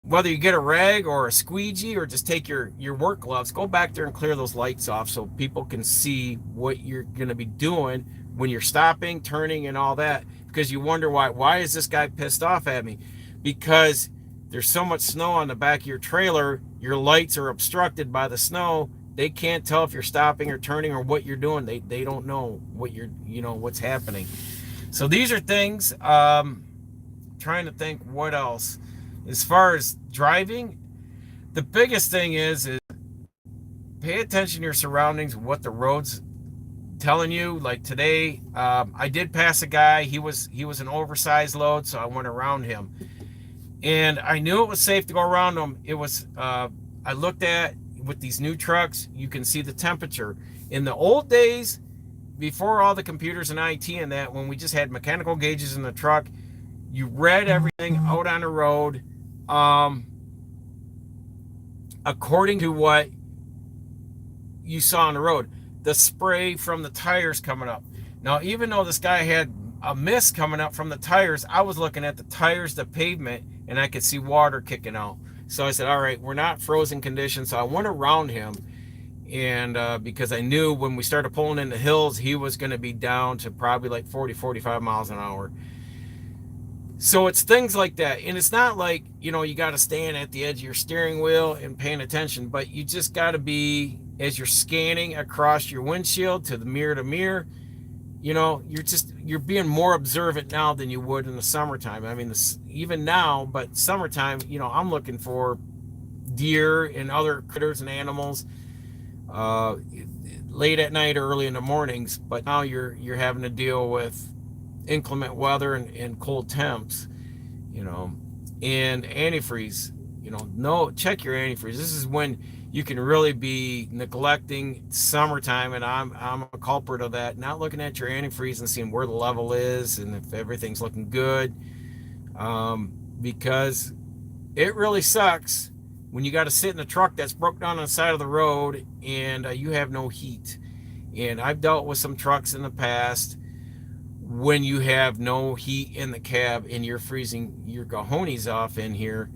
Whether you get a rag or a squeegee or just take your work gloves, go back there and clear those lights off so people can see what you're going to be doing when you're stopping, turning, and all that. Because you wonder why is this guy pissed off at me? Because there's so much snow on the back of your trailer, your lights are obstructed by the snow. They can't tell if you're stopping or turning or what you're doing. They don't know what what's happening. So these are things. Trying to think what else. As far as driving, the biggest thing is pay attention to your surroundings, what the road's telling you. Like today, I did pass a guy. He was an oversized load, so I went around him, and I knew it was safe to go around him. It was. I looked at with these new trucks, you can see the temperature. In the old days, before all the computers and IT and that, when we just had mechanical gauges in the truck, you read everything out on the road. According to what you saw on the road, the spray from the tires coming up. Now, even though this guy had a mist coming up from the tires, I was looking at the tires, the pavement, and I could see water kicking out. So I said, all right, we're not frozen conditions. So I went around him, and because I knew when we started pulling in the hills, he was going to be down to probably like 40, 45 miles an hour. So it's things like that. And it's not like, you got to stand at the edge of your steering wheel and paying attention, but you just got to be, as you're scanning across your windshield to mirror, you're being more observant now than you would in the summertime. I mean, even now, but summertime, I'm looking for deer and other critters and animals late at night or early in the mornings. But now you're having to deal with inclement weather and cold temps, and antifreeze. Check your antifreeze. This is when you can really be neglecting summertime, and I'm a culprit of that. Not looking at your antifreeze and seeing where the level is and if everything's looking good, because it really sucks when you got to sit in a truck that's broke down on the side of the road and you have no heat. And I've dealt with some trucks in the past when you have no heat in the cab and you're freezing your cojones off in here.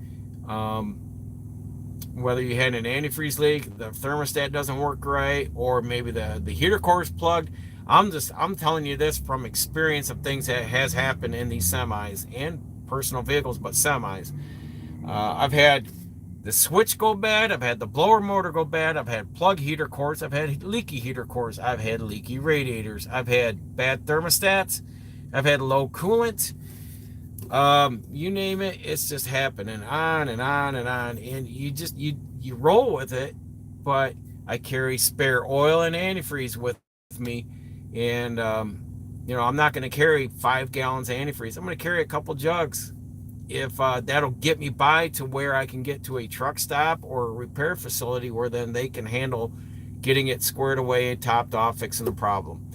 Whether you had an antifreeze leak, the thermostat doesn't work right, or maybe the heater core is plugged. I'm telling you this from experience of things that has happened in these semis and personal vehicles, but semis. I've had the switch go bad. I've had the blower motor go bad. I've had plug heater cores. I've had leaky heater cores. I've had leaky radiators. I've had bad thermostats. I've had low coolant. You name it, it's just happening on and on and on. And you roll with it. But I carry spare oil and antifreeze with me. And, I'm not going to carry 5 gallons of antifreeze. I'm going to carry a couple jugs. If that'll get me by to where I can get to a truck stop or a repair facility where then they can handle getting it squared away and topped off, fixing the problem.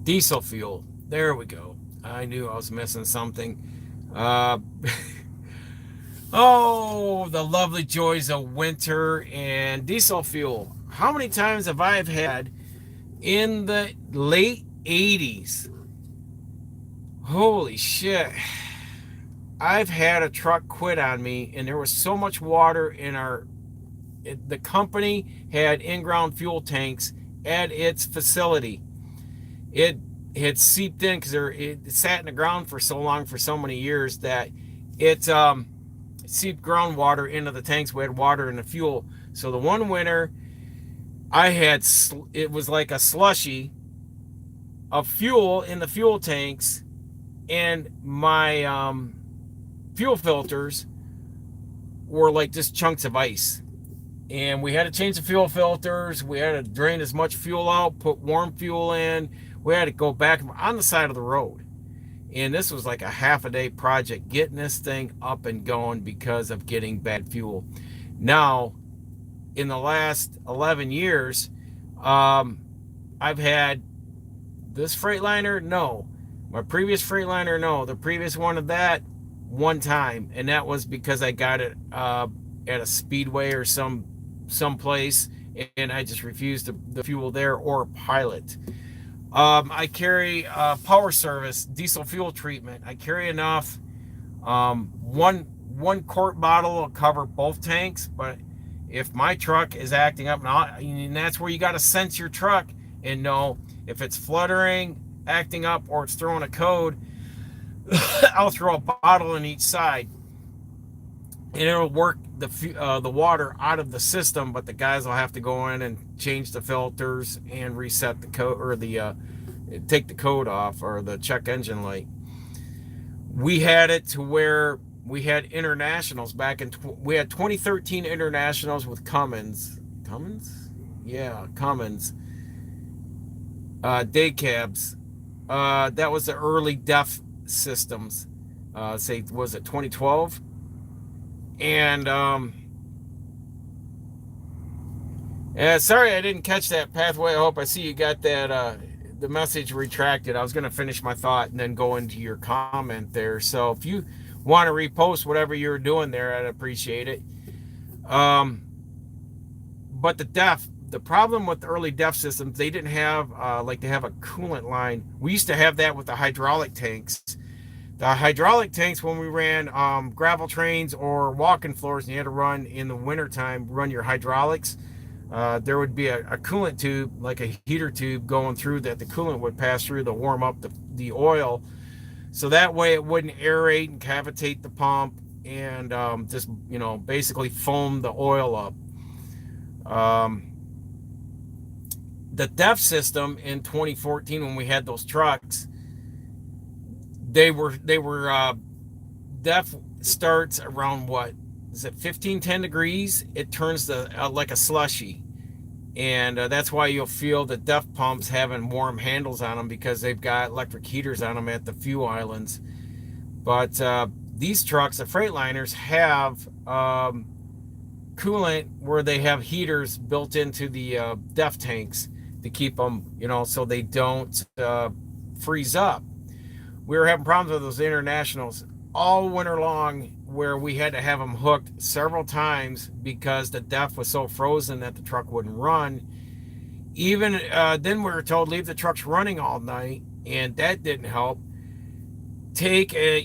Diesel fuel. There we go. I knew I was missing something. Oh, the lovely joys of winter and diesel fuel. How many times have I had in the late 80s? Holy shit. I've had a truck quit on me, and there was so much water in the company had in-ground fuel tanks at its facility. It had seeped in because it sat in the ground for so long, for so many years, that it seeped groundwater into the tanks. We had water in the fuel. So the one winter, it was like a slushy of fuel in the fuel tanks, and my fuel filters were like just chunks of ice. And we had to change the fuel filters. We had to drain as much fuel out, put warm fuel in. We had to go back on the side of the road. And this was like a half a day project getting this thing up and going because of getting bad fuel. Now, in the last 11 years, um, I've had this Freightliner, no. My previous Freightliner, no. The previous one of that, one time, and that was because I got it at a speedway or some place, and I just refused the fuel there or pilot. I carry power service, diesel fuel treatment. I carry enough. One quart bottle will cover both tanks, but if my truck is acting up, and that's where you got to sense your truck and know if it's fluttering, acting up, or it's throwing a code. I'll throw a bottle in each side, and it'll work the water out of the system. But the guys will have to go in and change the filters and reset the code, or the take the code off, or the check engine light. We had it to where we had internationals back in we had 2013 internationals with Cummins, yeah, Cummins, day cabs. That was the early DEF systems. Say, was it 2012? And sorry I didn't catch that pathway. I hope I see you got that the message retracted. I was going to finish my thought and then go into your comment there. So if you want to repost whatever you're doing there, I'd appreciate it. But the problem with the early DEF systems, they didn't have like they have a coolant line. We used to have that with the hydraulic tanks. The hydraulic tanks, when we ran gravel trains or walking floors, and you had to run in the wintertime, run your hydraulics, there would be a coolant tube, like a heater tube, going through that the coolant would pass through to warm up the oil. So that way it wouldn't aerate and cavitate the pump and just, basically foam the oil up. The DEF system in 2014, when we had those trucks, they were DEF starts around, what is it, 15-10 degrees? It turns like a slushy, and that's why you'll feel the DEF pumps having warm handles on them, because they've got electric heaters on them at the fuel islands. But these trucks, the Freightliners, have coolant where they have heaters built into the DEF tanks to keep them, so they don't freeze up. We were having problems with those internationals all winter long, where we had to have them hooked several times because the DEF was so frozen that the truck wouldn't run. Even then, we were told leave the trucks running all night, and that didn't help. Take a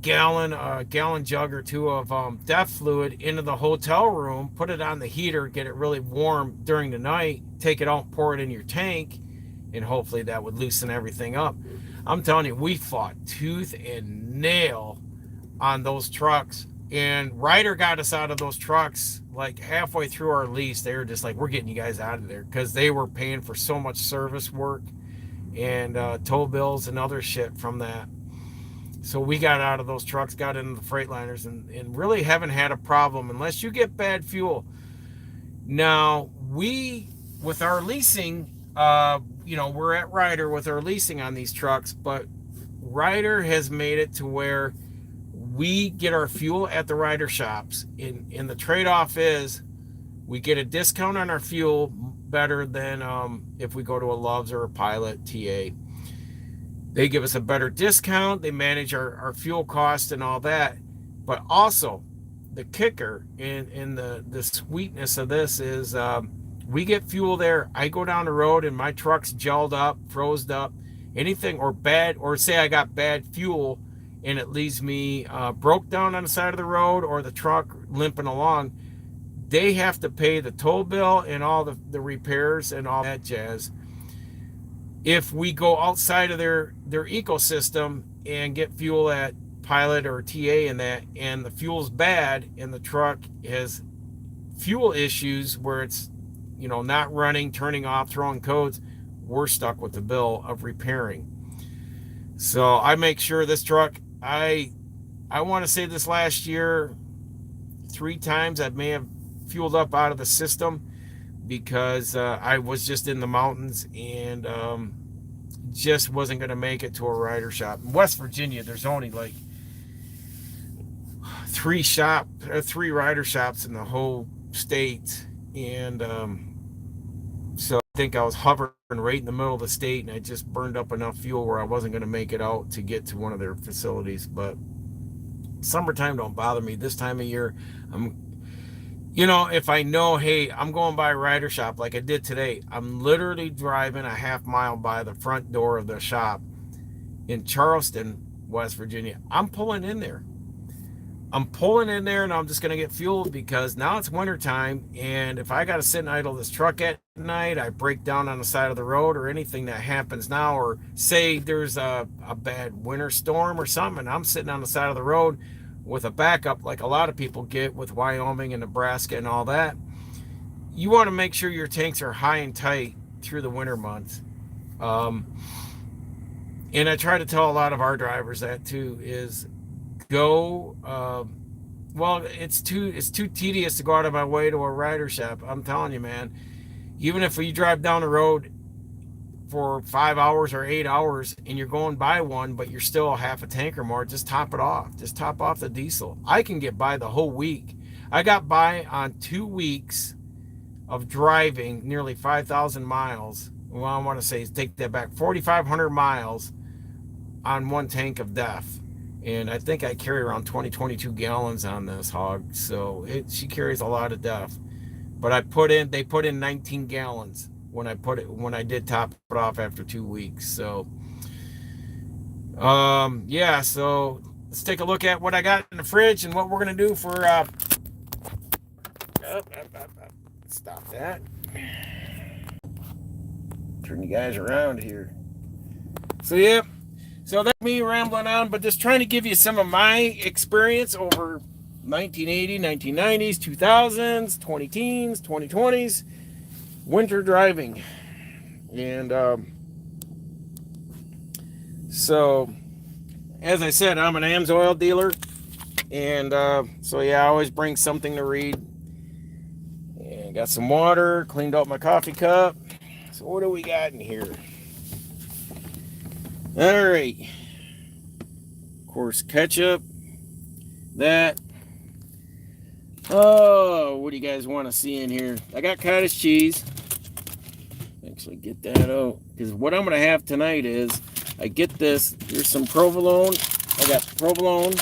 gallon jug or two of DEF fluid into the hotel room, put it on the heater, get it really warm during the night, take it out, pour it in your tank, and hopefully that would loosen everything up. I'm telling you, we fought tooth and nail on those trucks, and Ryder got us out of those trucks like halfway through our lease. They were just like, we're getting you guys out of there, because they were paying for so much service work and tow bills and other shit from that. So we got out of those trucks, got into the Freightliners, and really haven't had a problem unless you get bad fuel. Now, with our leasing, we're at Ryder with our leasing on these trucks, but Ryder has made it to where we get our fuel at the Ryder shops. And the trade-off is we get a discount on our fuel better than if we go to a Love's or a Pilot TA. They give us a better discount. They manage our fuel cost and all that. But also, the kicker in the sweetness of this is we get fuel there. I go down the road and my truck's gelled up, froze up, anything, or bad, or say I got bad fuel and it leaves me broke down on the side of the road, or the truck limping along. They have to pay the toll bill and all the repairs and all that jazz. If we go outside of their ecosystem and get fuel at Pilot or TA and the fuel's bad and the truck has fuel issues where it's not running, turning off, throwing codes, we're stuck with the bill of repairing. So I make sure this truck, I want to say this last year 3 times I may have fueled up out of the system, because I was just in the mountains and just wasn't going to make it to a rider shop. In West Virginia, there's only like three rider shops in the whole state, and so I think I was hovering right in the middle of the state, and I just burned up enough fuel where I wasn't going to make it out to get to one of their facilities. But summertime don't bother me. This time of year, if I know, hey, I'm going by a rider shop like I did today, I'm literally driving a half mile by the front door of the shop in Charleston, West Virginia. I'm pulling in there. And I'm just going to get fuel because now it's wintertime. And if I got to sit and idle this truck at night, I break down on the side of the road or anything that happens now, or say there's a bad winter storm or something, and I'm sitting on the side of the road with a backup like a lot of people get with Wyoming and Nebraska and all that. You want to make sure your tanks are high and tight through the winter months. And I try to tell a lot of our drivers that too, is go, well, it's too tedious to go out of my way to a rider shop. I'm telling you, man, even if you drive down the road for 5 hours or 8 hours and you're going by one, but you're still half a tank or more, just top it off. Just top off the diesel. I can get by the whole week. I got by on 2 weeks of driving nearly 5,000 miles. Well, I want to say, take that back, 4,500 miles on one tank of DEF. And I think I carry around 22 gallons on this hog. So she carries a lot of DEF. But they put in 19 gallons when I did top it off after 2 weeks. So yeah, so let's take a look at what I got in the fridge and what we're gonna do for stop that. Turn you guys around here. So yeah, so that's me rambling on, but just trying to give you some of my experience over 1980, 1990s, 2000s, 20 teens, 2020s, winter driving. And so, as I said, I'm an AMSOIL dealer. And so, yeah, I always bring something to read. And got some water, cleaned out my coffee cup. So, what do we got in here? All right. Of course, ketchup. That. Oh, what do you guys want to see in here? I got cottage cheese. Actually, get that out. Because what I'm going to have tonight is, I get this. Here's some provolone. I got provolone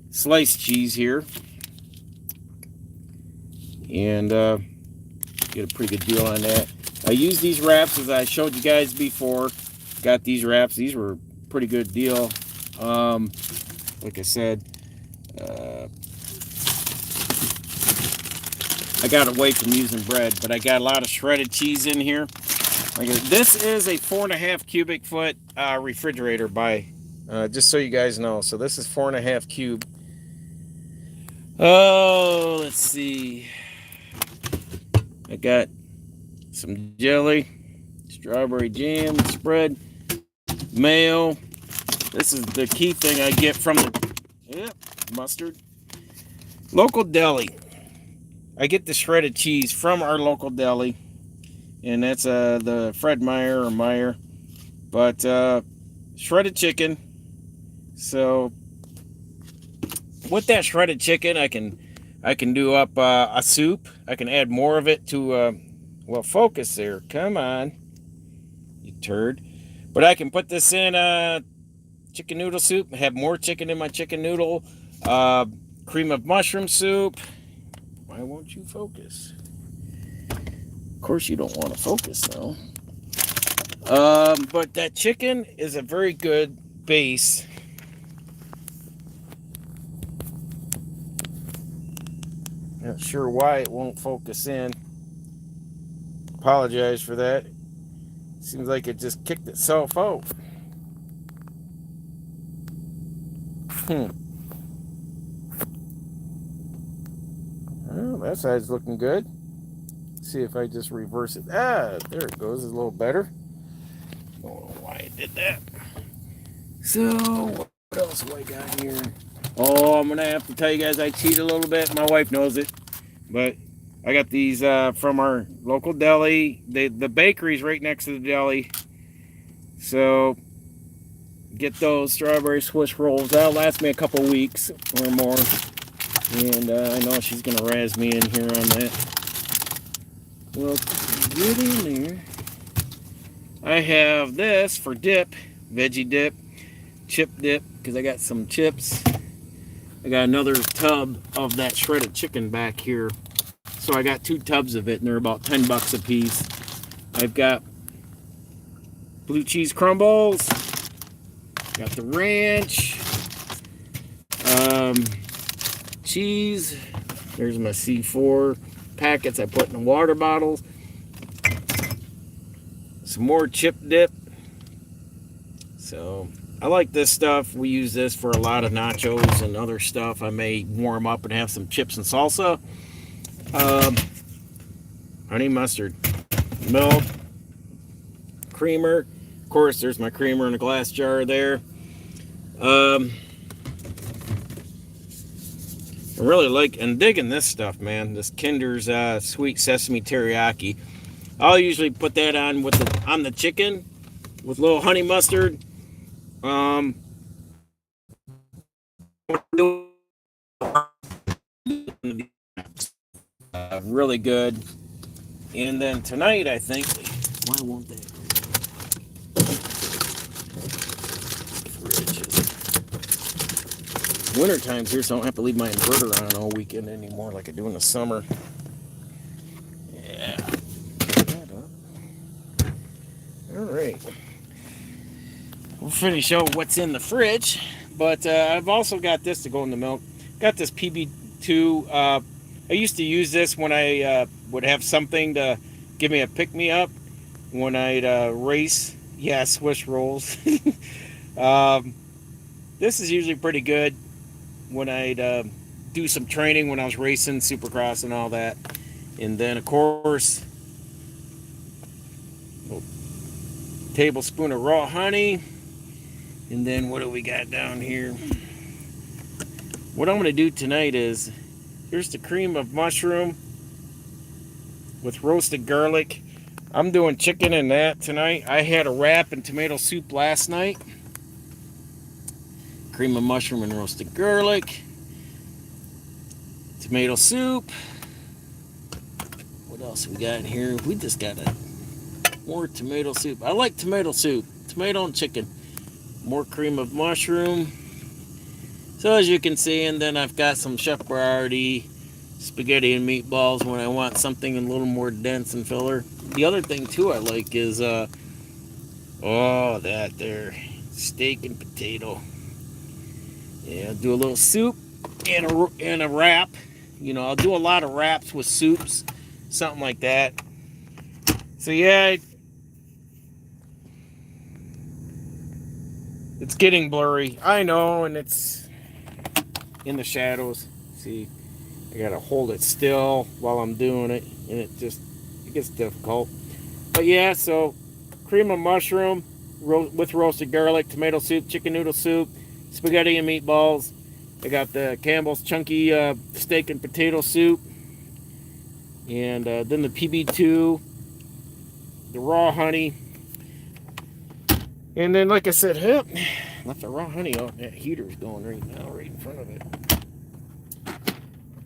sliced cheese here. And get a pretty good deal on that. I use these wraps as I showed you guys before. Got these wraps. These were a pretty good deal. Like I said, I got away from using bread, but I got a lot of shredded cheese in here. This is a 4.5 cubic foot refrigerator by, just so you guys know. So this is 4.5 cube. Oh, let's see. I got some jelly, strawberry jam, spread, mayo. This is the key thing I get from the mustard. Local deli. I get the shredded cheese from our local deli, and that's the Fred Meyer or Meyer, but shredded chicken. So with that shredded chicken, I can do up a soup. I can add more of it to well, focus there. Come on, you turd. But I can put this in chicken noodle soup. Have more chicken in my chicken noodle. Cream of mushroom soup. Why won't you focus? Of course you don't want to focus though. But that chicken is a very good base. Not sure why it won't focus in. Apologize for that. Seems like it just kicked itself out. Well, that side's looking good. Let's see if I just reverse it. There it goes. It's a little better. I don't know why I did that. So, what else do I got here? Oh, I'm going to have to tell you guys I cheat a little bit. My wife knows it. But I got these from our local deli. The bakery's right next to the deli. So get those strawberry Swiss rolls. That'll last me a couple weeks or more. And I know she's going to razz me in here on that. Well, get in there. I have this for dip, veggie dip, chip dip, because I got some chips. I got another tub of that shredded chicken back here. So I got 2 tubs of it, and they're about 10 bucks a piece. I've got blue cheese crumbles. Got the ranch. Cheese. There's my C4 packets I put in the water bottles. Some more chip dip. So I like this stuff. We use this for a lot of nachos and other stuff. I may warm up and have some chips and salsa. Honey mustard, milk, creamer. Of course, there's my creamer in a glass jar there. I really like and digging this stuff, man. This Kinder's sweet sesame teriyaki. I'll usually put that on on the chicken with a little honey mustard. Really good. And then tonight, I think. Why won't they? Winter time's here, so I don't have to leave my inverter on all weekend anymore like I do in the summer. Yeah. All right. We'll finish out what's in the fridge, but I've also got this to go in the milk. Got this PB2. I used to use this when I would have something to give me a pick-me-up when I'd race. Yeah, Swiss rolls. This is usually pretty good when I'd do some training when I was racing, supercross and all that. And then, of course, a tablespoon of raw honey. And then what do we got down here? What I'm going to do tonight is, here's the cream of mushroom with roasted garlic. I'm doing chicken in that tonight. I had a wrap and tomato soup last night. Cream of mushroom and roasted garlic. Tomato soup. What else we got in here? We just got more tomato soup. I like tomato soup. Tomato and chicken. More cream of mushroom. So as you can see, and then I've got some Chef Boyardee spaghetti and meatballs when I want something a little more dense and filler. The other thing too I like is that there steak and potato. Yeah, do a little soup and a wrap. You know, I'll do a lot of wraps with soups, something like that. So yeah, it's getting blurry. I know, and it's in the shadows. See, I gotta hold it still while I'm doing it, and it gets difficult. But yeah, so cream of mushroom with roasted garlic, tomato soup, chicken noodle soup, spaghetti and meatballs. I got the Campbell's chunky steak and potato soup, and then the PB2, the raw honey, and then like I said, left the raw honey out. That heater's going right now, right in front of it.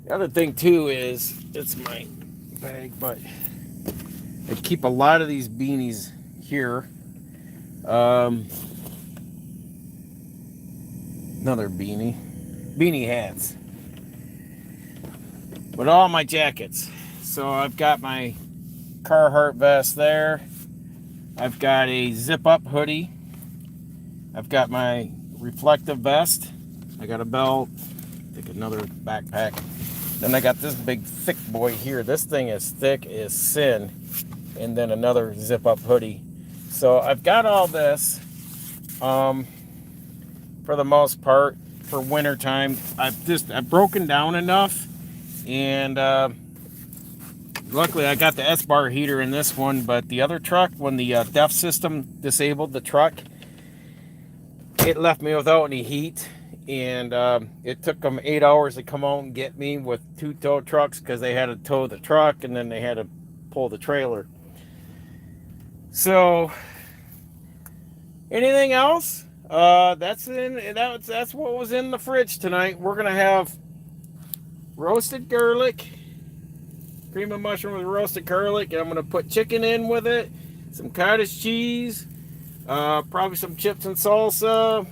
The other thing too is, it's my bag, but I keep a lot of these beanies here. Another beanie hats, but all my jackets. So I've got my Carhartt vest there. I've got a zip-up hoodie. I've got my reflective vest. I got a belt. I think another backpack. Then I got this big thick boy here. This thing is thick as sin. And then another zip-up hoodie. So I've got all this for the most part for winter time. I've broken down enough, and luckily I got the S-bar heater in this one. But the other truck, when the DEF system disabled the truck, it left me without any heat. And it took them 8 hours to come out and get me with 2 tow trucks, because they had to tow the truck and then they had to pull the trailer. So Anything else? That's what was in the fridge tonight. We're gonna have roasted garlic, cream of mushroom with roasted garlic, and I'm gonna put chicken in with it, some cottage cheese, probably some chips and salsa.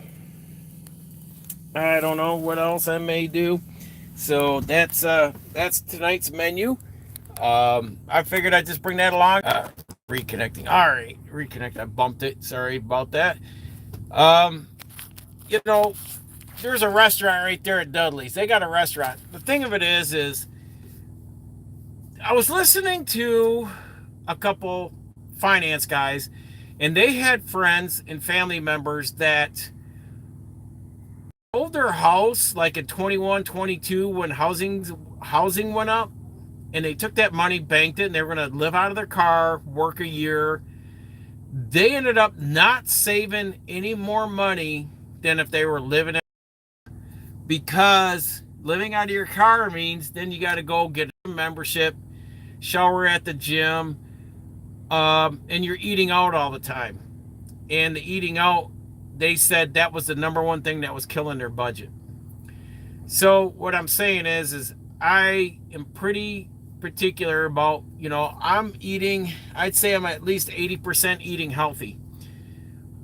I don't know what else I may do. So that's tonight's menu. I figured I'd just bring that along. Reconnecting. All right, reconnect. I bumped it. Sorry about that. Um, you know, there's a restaurant right there at Dudley's. They got a restaurant. The thing of it is I was listening to a couple finance guys, and they had friends and family members that sold their house like in 21, 22 when housing went up, and they took that money, banked it, and they were going to live out of their car, work a year. They ended up not saving any more money than if they were living because living out of your car means then you got to go get a membership, shower at the gym, and you're eating out all the time. And the eating out, they said that was the number one thing that was killing their budget. So what I'm saying is I am pretty particular about, I'm eating, I'd say I'm at least 80% eating healthy.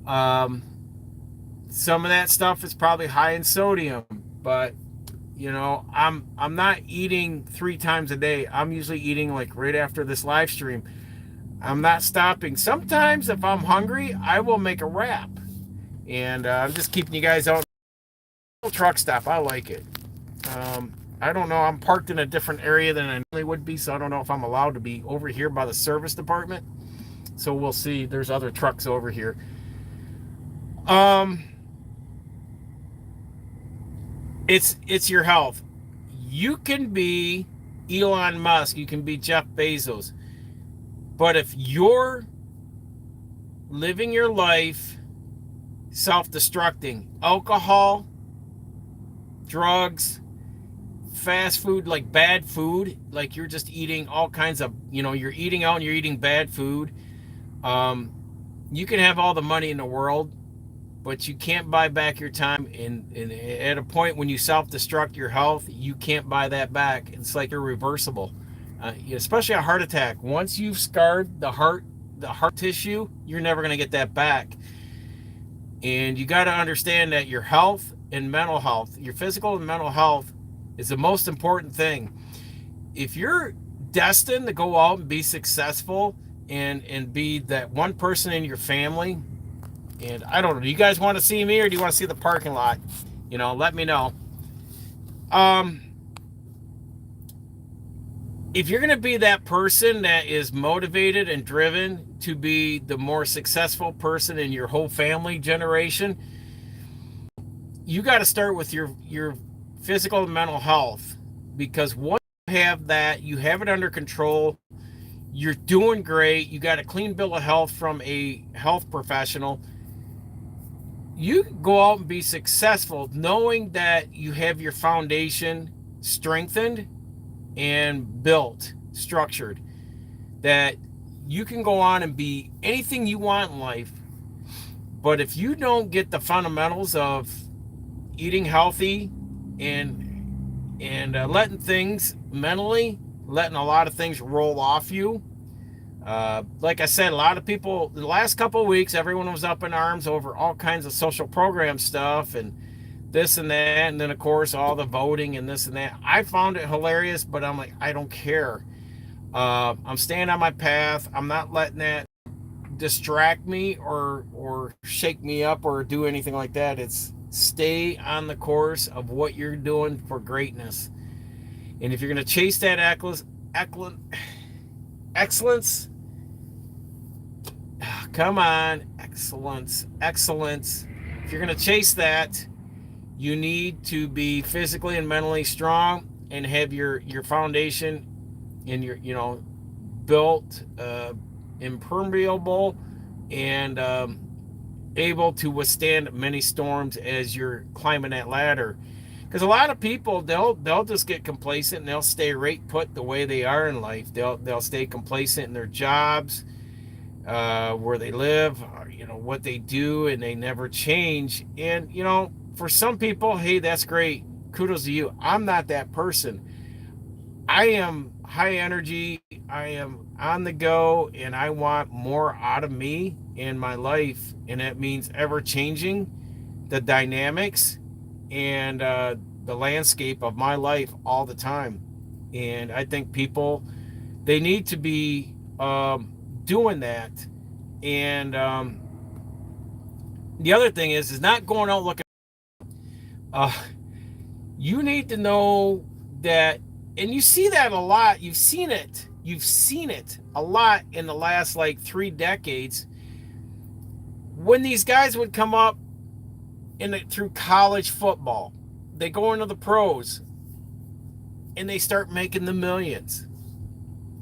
Some of that stuff is probably high in sodium, but I'm not eating 3 times a day. I'm usually eating like right after this live stream. I'm not stopping. Sometimes if I'm hungry, I will make a wrap. And I'm just keeping you guys out. Truck stop, I like it. I don't know. I'm parked in a different area than I normally would be, so I don't know if I'm allowed to be over here by the service department. So we'll see. There's other trucks over here. It's your health. You can be Elon Musk, you can be Jeff Bezos, but if you're living your life self-destructing, alcohol, drugs, fast food, like bad food, like you're just eating all kinds of, you're eating out and you're eating bad food. You can have all the money in the world, but you can't buy back your time. And at a point when you self-destruct your health, you can't buy that back. It's like irreversible, especially a heart attack. Once you've scarred the heart tissue, you're never going to get that back. And you got to understand that your health and mental health, your physical and mental health, is the most important thing. If you're destined to go out and be successful and be that one person in your family, and I don't know, do you guys want to see me or do you want to see the parking lot? Let me know. If you're going to be that person that is motivated and driven to be the more successful person in your whole family generation, you got to start with your physical and mental health, because once you have that, you have it under control, you're doing great, you got a clean bill of health from a health professional, you can go out and be successful knowing that you have your foundation strengthened and built, structured, that you can go on and be anything you want in life. But if you don't get the fundamentals of eating healthy and letting things mentally, letting a lot of things roll off you, like I said, a lot of people, the last couple of weeks, everyone was up in arms over all kinds of social program stuff and this and that, and then of course all the voting and this and that. I found it hilarious, but I'm like, I don't care. I'm staying on my path. I'm not letting that distract me or shake me up or do anything like that. It's stay on the course of what you're doing for greatness. And if you're going to chase that excellence, come on, excellence. If you're going to chase that, you need to be physically and mentally strong and have your foundation and your built, impermeable, and able to withstand many storms as you're climbing that ladder. Because a lot of people, they'll just get complacent and they'll stay right put the way they are in life. They'll stay complacent in their jobs, where they live, what they do, and they never change. And, for some people, hey, that's great. Kudos to you. I'm not that person. I am high energy. I am on the go, and I want more out of me in my life. And that means ever changing the dynamics and the landscape of my life all the time. And I think people, they need to be doing that. And the other thing is not going out looking. Uh, you need to know that, and you see that a lot. You've seen it. You've seen it a lot in the last like 3 decades. When these guys would come up through college football, they go into the pros and they start making the millions.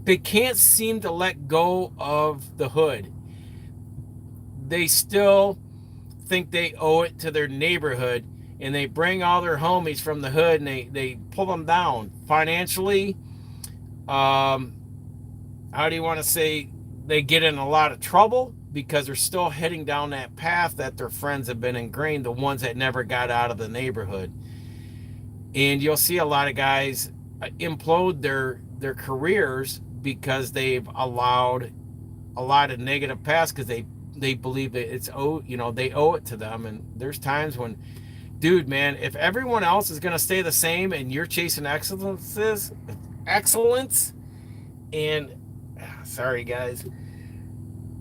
They can't seem to let go of the hood. They still think they owe it to their neighborhood, and they bring all their homies from the hood and they pull them down financially. Um, how do you want to say, they get in a lot of trouble because they're still heading down that path that their friends have been ingrained, the ones that never got out of the neighborhood. And you'll see a lot of guys implode their careers because they've allowed a lot of negative past, because they believe that they owe it to them. And there's times when, dude, man, if everyone else is going to stay the same and you're chasing excellence, and sorry guys,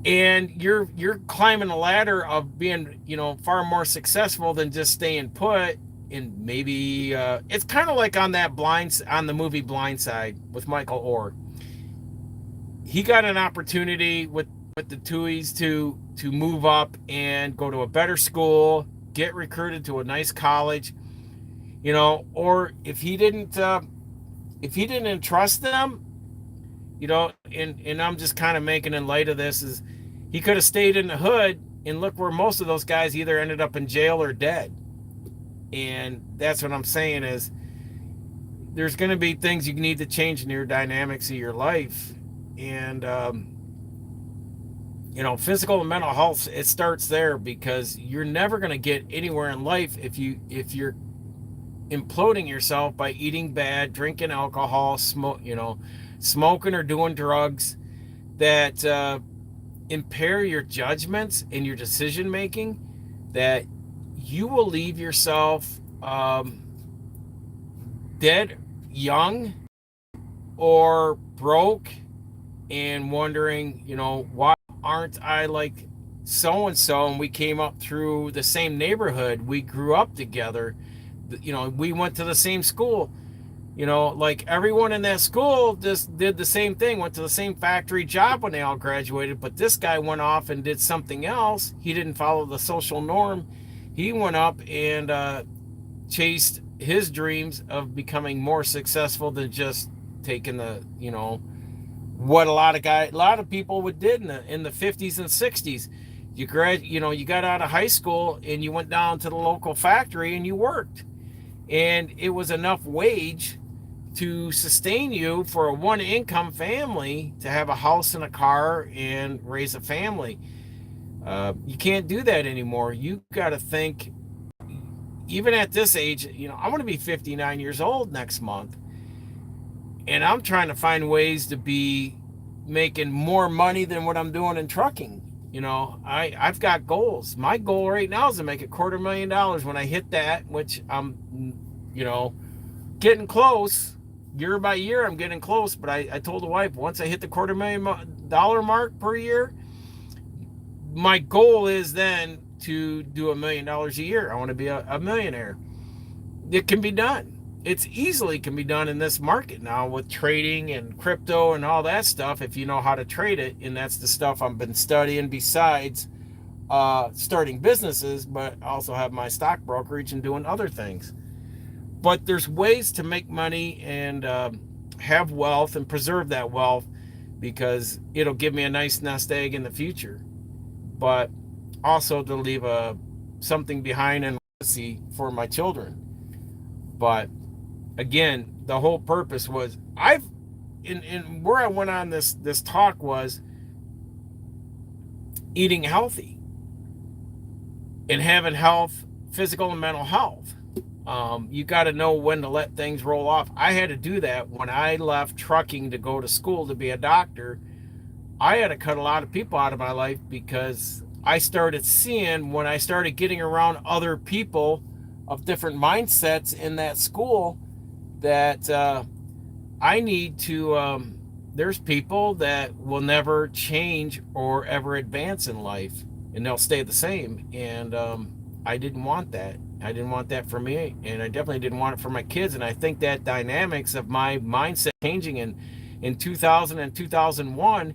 and you're climbing a ladder of being, far more successful than just staying put. And maybe it's kind of like on the movie Blindside with Michael Orr. He got an opportunity with the Tuies to move up and go to a better school, get recruited to a nice college, or if he didn't entrust them, and I'm just kind of making in light of this, is he could have stayed in the hood, and look where most of those guys either ended up in jail or dead. And that's what I'm saying is, there's going to be things you need to change in your dynamics of your life. And physical and mental health, it starts there, because you're never going to get anywhere in life if you're imploding yourself by eating bad, drinking alcohol, smoking or doing drugs that impair your judgments and your decision making. That you will leave yourself dead young, or broke, and wondering, why aren't I like so and so? And we came up through the same neighborhood. We grew up together. We went to the same school. Like everyone in that school just did the same thing, went to the same factory job when they all graduated. But this guy went off and did something else. He didn't follow the social norm. He went up and chased his dreams of becoming more successful than just taking what a lot of people would did in the 50s and 60s. You got out of high school and you went down to the local factory and you worked, and it was enough wage to sustain you for a one income family to have a house and a car and raise a family. You can't do that anymore. You got to think, even at this age, I'm going to be 59 years old next month, and I'm trying to find ways to be making more money than what I'm doing in trucking. I've got goals. My goal right now is to make $250,000 when I hit that, which I'm, getting close. Year by year, I'm getting close. But I told the wife, once I hit the $250,000 mark per year, my goal is then to do $1,000,000 a year. I want to be a millionaire. It can be done. It's easily can be done in this market now with trading and crypto and all that stuff, if you know how to trade it. And that's the stuff I've been studying besides starting businesses, but I also have my stock brokerage and doing other things. But there's ways to make money and have wealth and preserve that wealth, because it'll give me a nice nest egg in the future, but also to leave something behind and legacy for my children. But again, the whole purpose was, in where I went on this talk was, eating healthy and having health, physical and mental health. You got to know when to let things roll off. I had to do that when I left trucking to go to school to be a doctor. I had to cut a lot of people out of my life because I started seeing, when I started getting around other people of different mindsets in that school, that I need to, there's people that will never change or ever advance in life, and they'll stay the same. And I didn't want that. I didn't want that for me, and I definitely didn't want it for my kids. And I think that dynamics of my mindset changing in 2000 and 2001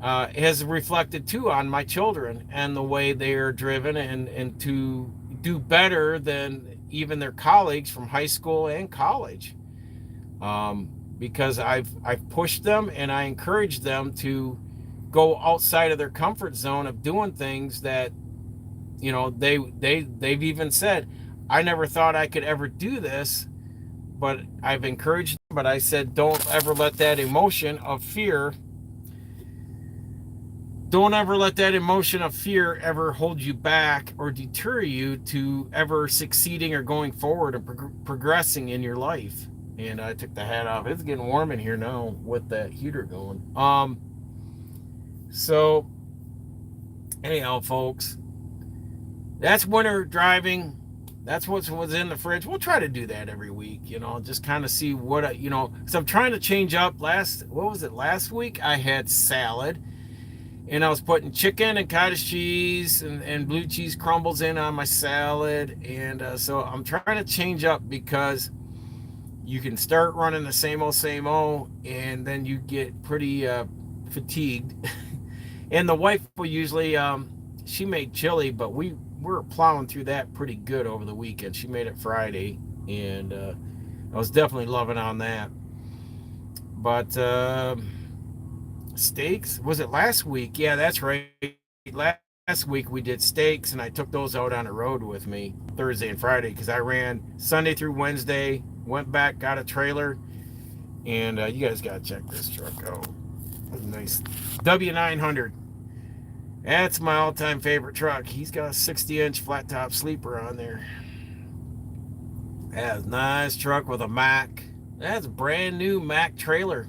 has reflected too on my children and the way they are driven and to do better than even their colleagues from high school and college. Because I've pushed them and I encouraged them to go outside of their comfort zone of doing things that, you know, they've even said, I never thought I could ever do this, but I've encouraged them. But I said, don't ever let that emotion of fear ever hold you back or deter you to ever succeeding or going forward and progressing in your life. And I took the hat off. It's getting warm in here now with that heater going. So anyhow, folks, that's winter driving. That's what's in the fridge. We'll try to do that every week, you know, just kind of see what, you know, because I'm trying to change up. Last week? I had salad, and I was putting chicken and cottage cheese and blue cheese crumbles in on my salad. And so I'm trying to change up, because you can start running the same old, and then you get pretty fatigued. And the wife will usually, she made chili, but we're plowing through that pretty good over the weekend. She made it Friday, and I was definitely loving on that. But steaks, was it last week? Yeah, that's right. Last week we did steaks, and I took those out on the road with me Thursday and Friday, because I ran Sunday through Wednesday, went back, got a trailer, and you guys got to check this truck out. Nice W900. That's my all-time favorite truck. He's got a 60-inch flat top sleeper on there. That's a nice truck with a Mack. That's a brand new Mack trailer.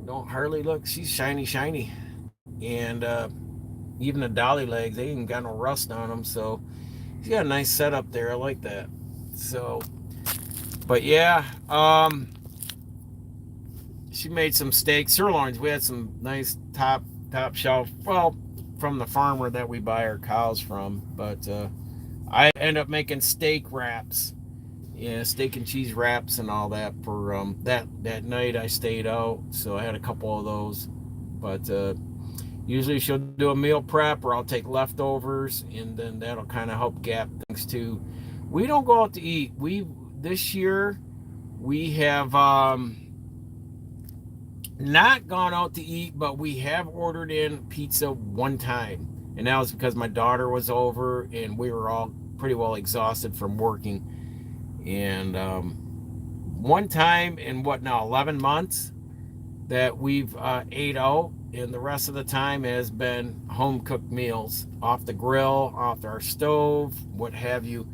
Don't hardly look. She's shiny. And even the dolly legs, they ain't got no rust on them. So she's got a nice setup there. I like that. So, but yeah, she made some steaks, sirloins. We had some nice top shelf. Well, from the farmer that we buy our cows from. But I end up making steak wraps, yeah, steak and cheese wraps and all that for that night I stayed out, so I had a couple of those. But usually she'll do a meal prep, or I'll take leftovers, and then that'll kind of help gap things too. We don't go out to eat. This year we have not gone out to eat, but we have ordered in pizza one time, and that was because my daughter was over and we were all pretty well exhausted from working. And one time in 11 months that we've ate out, and the rest of the time has been home cooked meals off the grill, off our stove, what have you.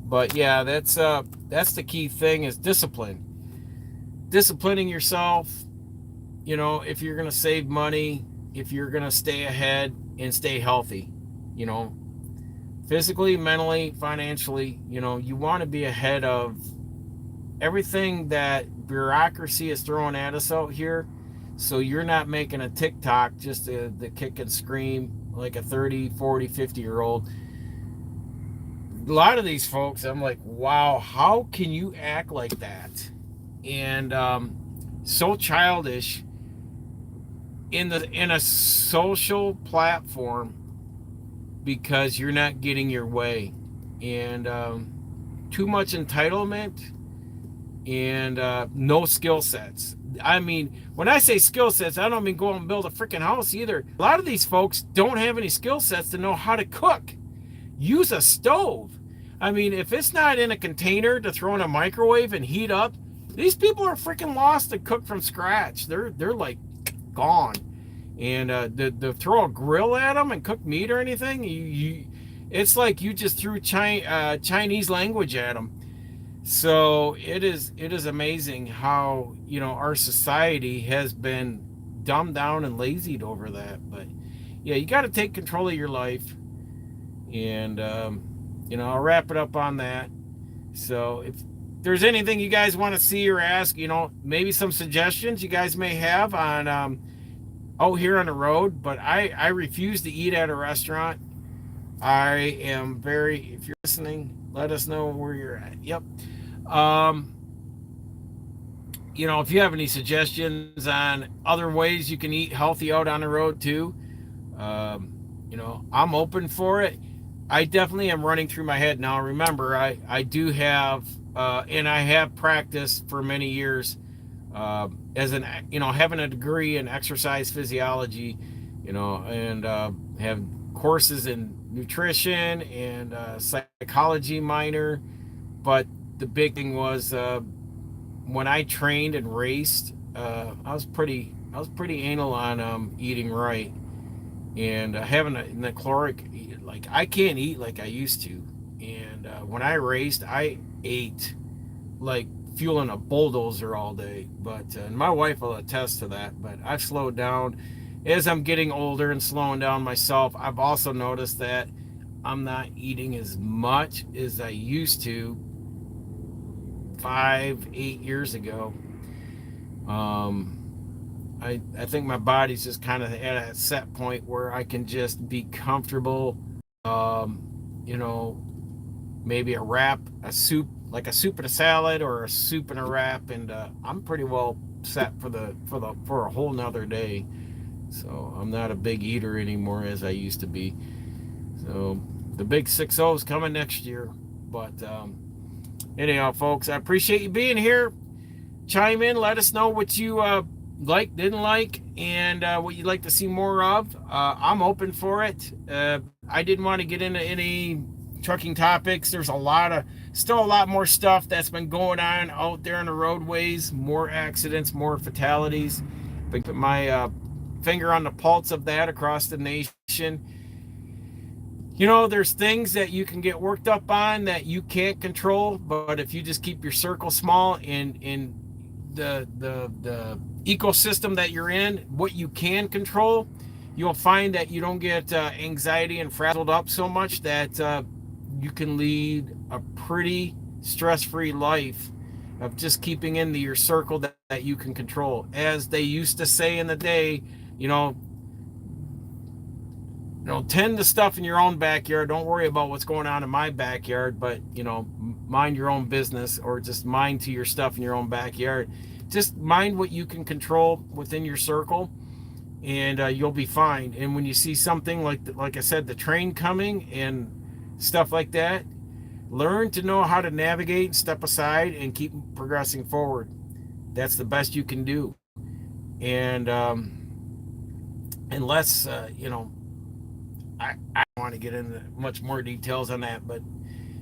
But yeah, that's the key thing, is disciplining yourself. You know, if you're going to save money, if you're going to stay ahead and stay healthy, you know, physically, mentally, financially, you know, you want to be ahead of everything that bureaucracy is throwing at us out here. So you're not making a TikTok just to kick and scream like a 30, 40, 50-year-old. A lot of these folks, I'm like, wow, how can you act like that? And so childish in a social platform, because you're not getting your way, and too much entitlement, and no skill sets. I mean, when I say skill sets, I don't mean go and build a freaking house either. A lot of these folks don't have any skill sets to know how to cook. Use a stove. I mean, if it's not in a container to throw in a microwave and heat up, these people are freaking lost to cook from scratch. They're like gone. And to throw a grill at them and cook meat or anything, it's like you just threw Chinese language at them. So it is amazing how, our society has been dumbed down and lazied over that. But yeah, you got to take control of your life. And I'll wrap it up on that. So if there's anything you guys want to see or ask, maybe some suggestions you guys may have on out here on the road. But I refuse to eat at a restaurant. I am very, if you're listening, let us know where you're at. Yep. Um, if you have any suggestions on other ways you can eat healthy out on the road too, I'm open for it. I definitely am running through my head now. Remember, I do have, and I have practiced for many years as having a degree in exercise physiology, and have courses in nutrition and psychology minor. But the big thing was when I trained and raced, I was pretty anal on eating right and having the caloric. Like I can't eat like I used to, and when I raced, I ate like fueling a bulldozer all day. But and my wife will attest to that. But I've slowed down as I'm getting older and slowing down myself. I've also noticed that I'm not eating as much as I used to 5, 8 years ago. I think my body's just kind of at a set point where I can just be comfortable. You know, maybe a wrap, a soup, like a soup and a salad, or a soup and a wrap, and I'm pretty well set for a whole nother day. So I'm not a big eater anymore as I used to be. So the big 6-0 is coming next year. But anyhow, folks, I appreciate you being here. Chime in, let us know what you like, didn't like, and what you'd like to see more of. I'm open for it. I didn't want to get into any trucking topics. There's still a lot more stuff that's been going on out there on the roadways, more accidents, more fatalities. But put my finger on the pulse of that across the nation. There's things that you can get worked up on that you can't control, but if you just keep your circle small in the ecosystem that you're in, what you can control, you'll find that you don't get anxiety and frazzled up so much that you can lead a pretty stress-free life of just keeping into your circle that you can control. As they used to say in the day, tend to stuff in your own backyard. Don't worry about what's going on in my backyard, but, mind your own business, or just mind to your stuff in your own backyard. Just mind what you can control within your circle, and you'll be fine. And when you see something like I said, the train coming and stuff like that, learn to know how to navigate, step aside, and keep progressing forward. That's the best you can do. And unless, I don't want to get into much more details on that. But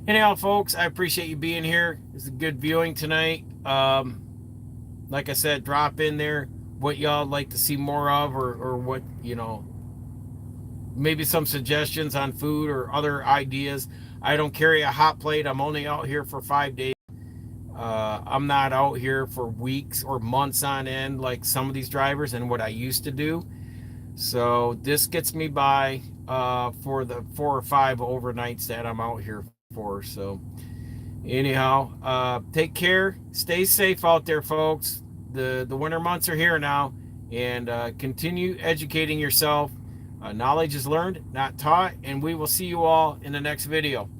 anyhow, folks, I appreciate you being here. It's a good viewing tonight. Like I said, drop in there what y'all like to see more of, or what, maybe some suggestions on food or other ideas. I don't carry a hot plate. I'm only out here for 5 days. I'm not out here for weeks or months on end like some of these drivers and what I used to do. So this gets me by for the 4 or 5 overnights that I'm out here for. So anyhow, take care, stay safe out there, folks. The winter months are here now, and continue educating yourself. Knowledge is learned, not taught, and we will see you all in the next video.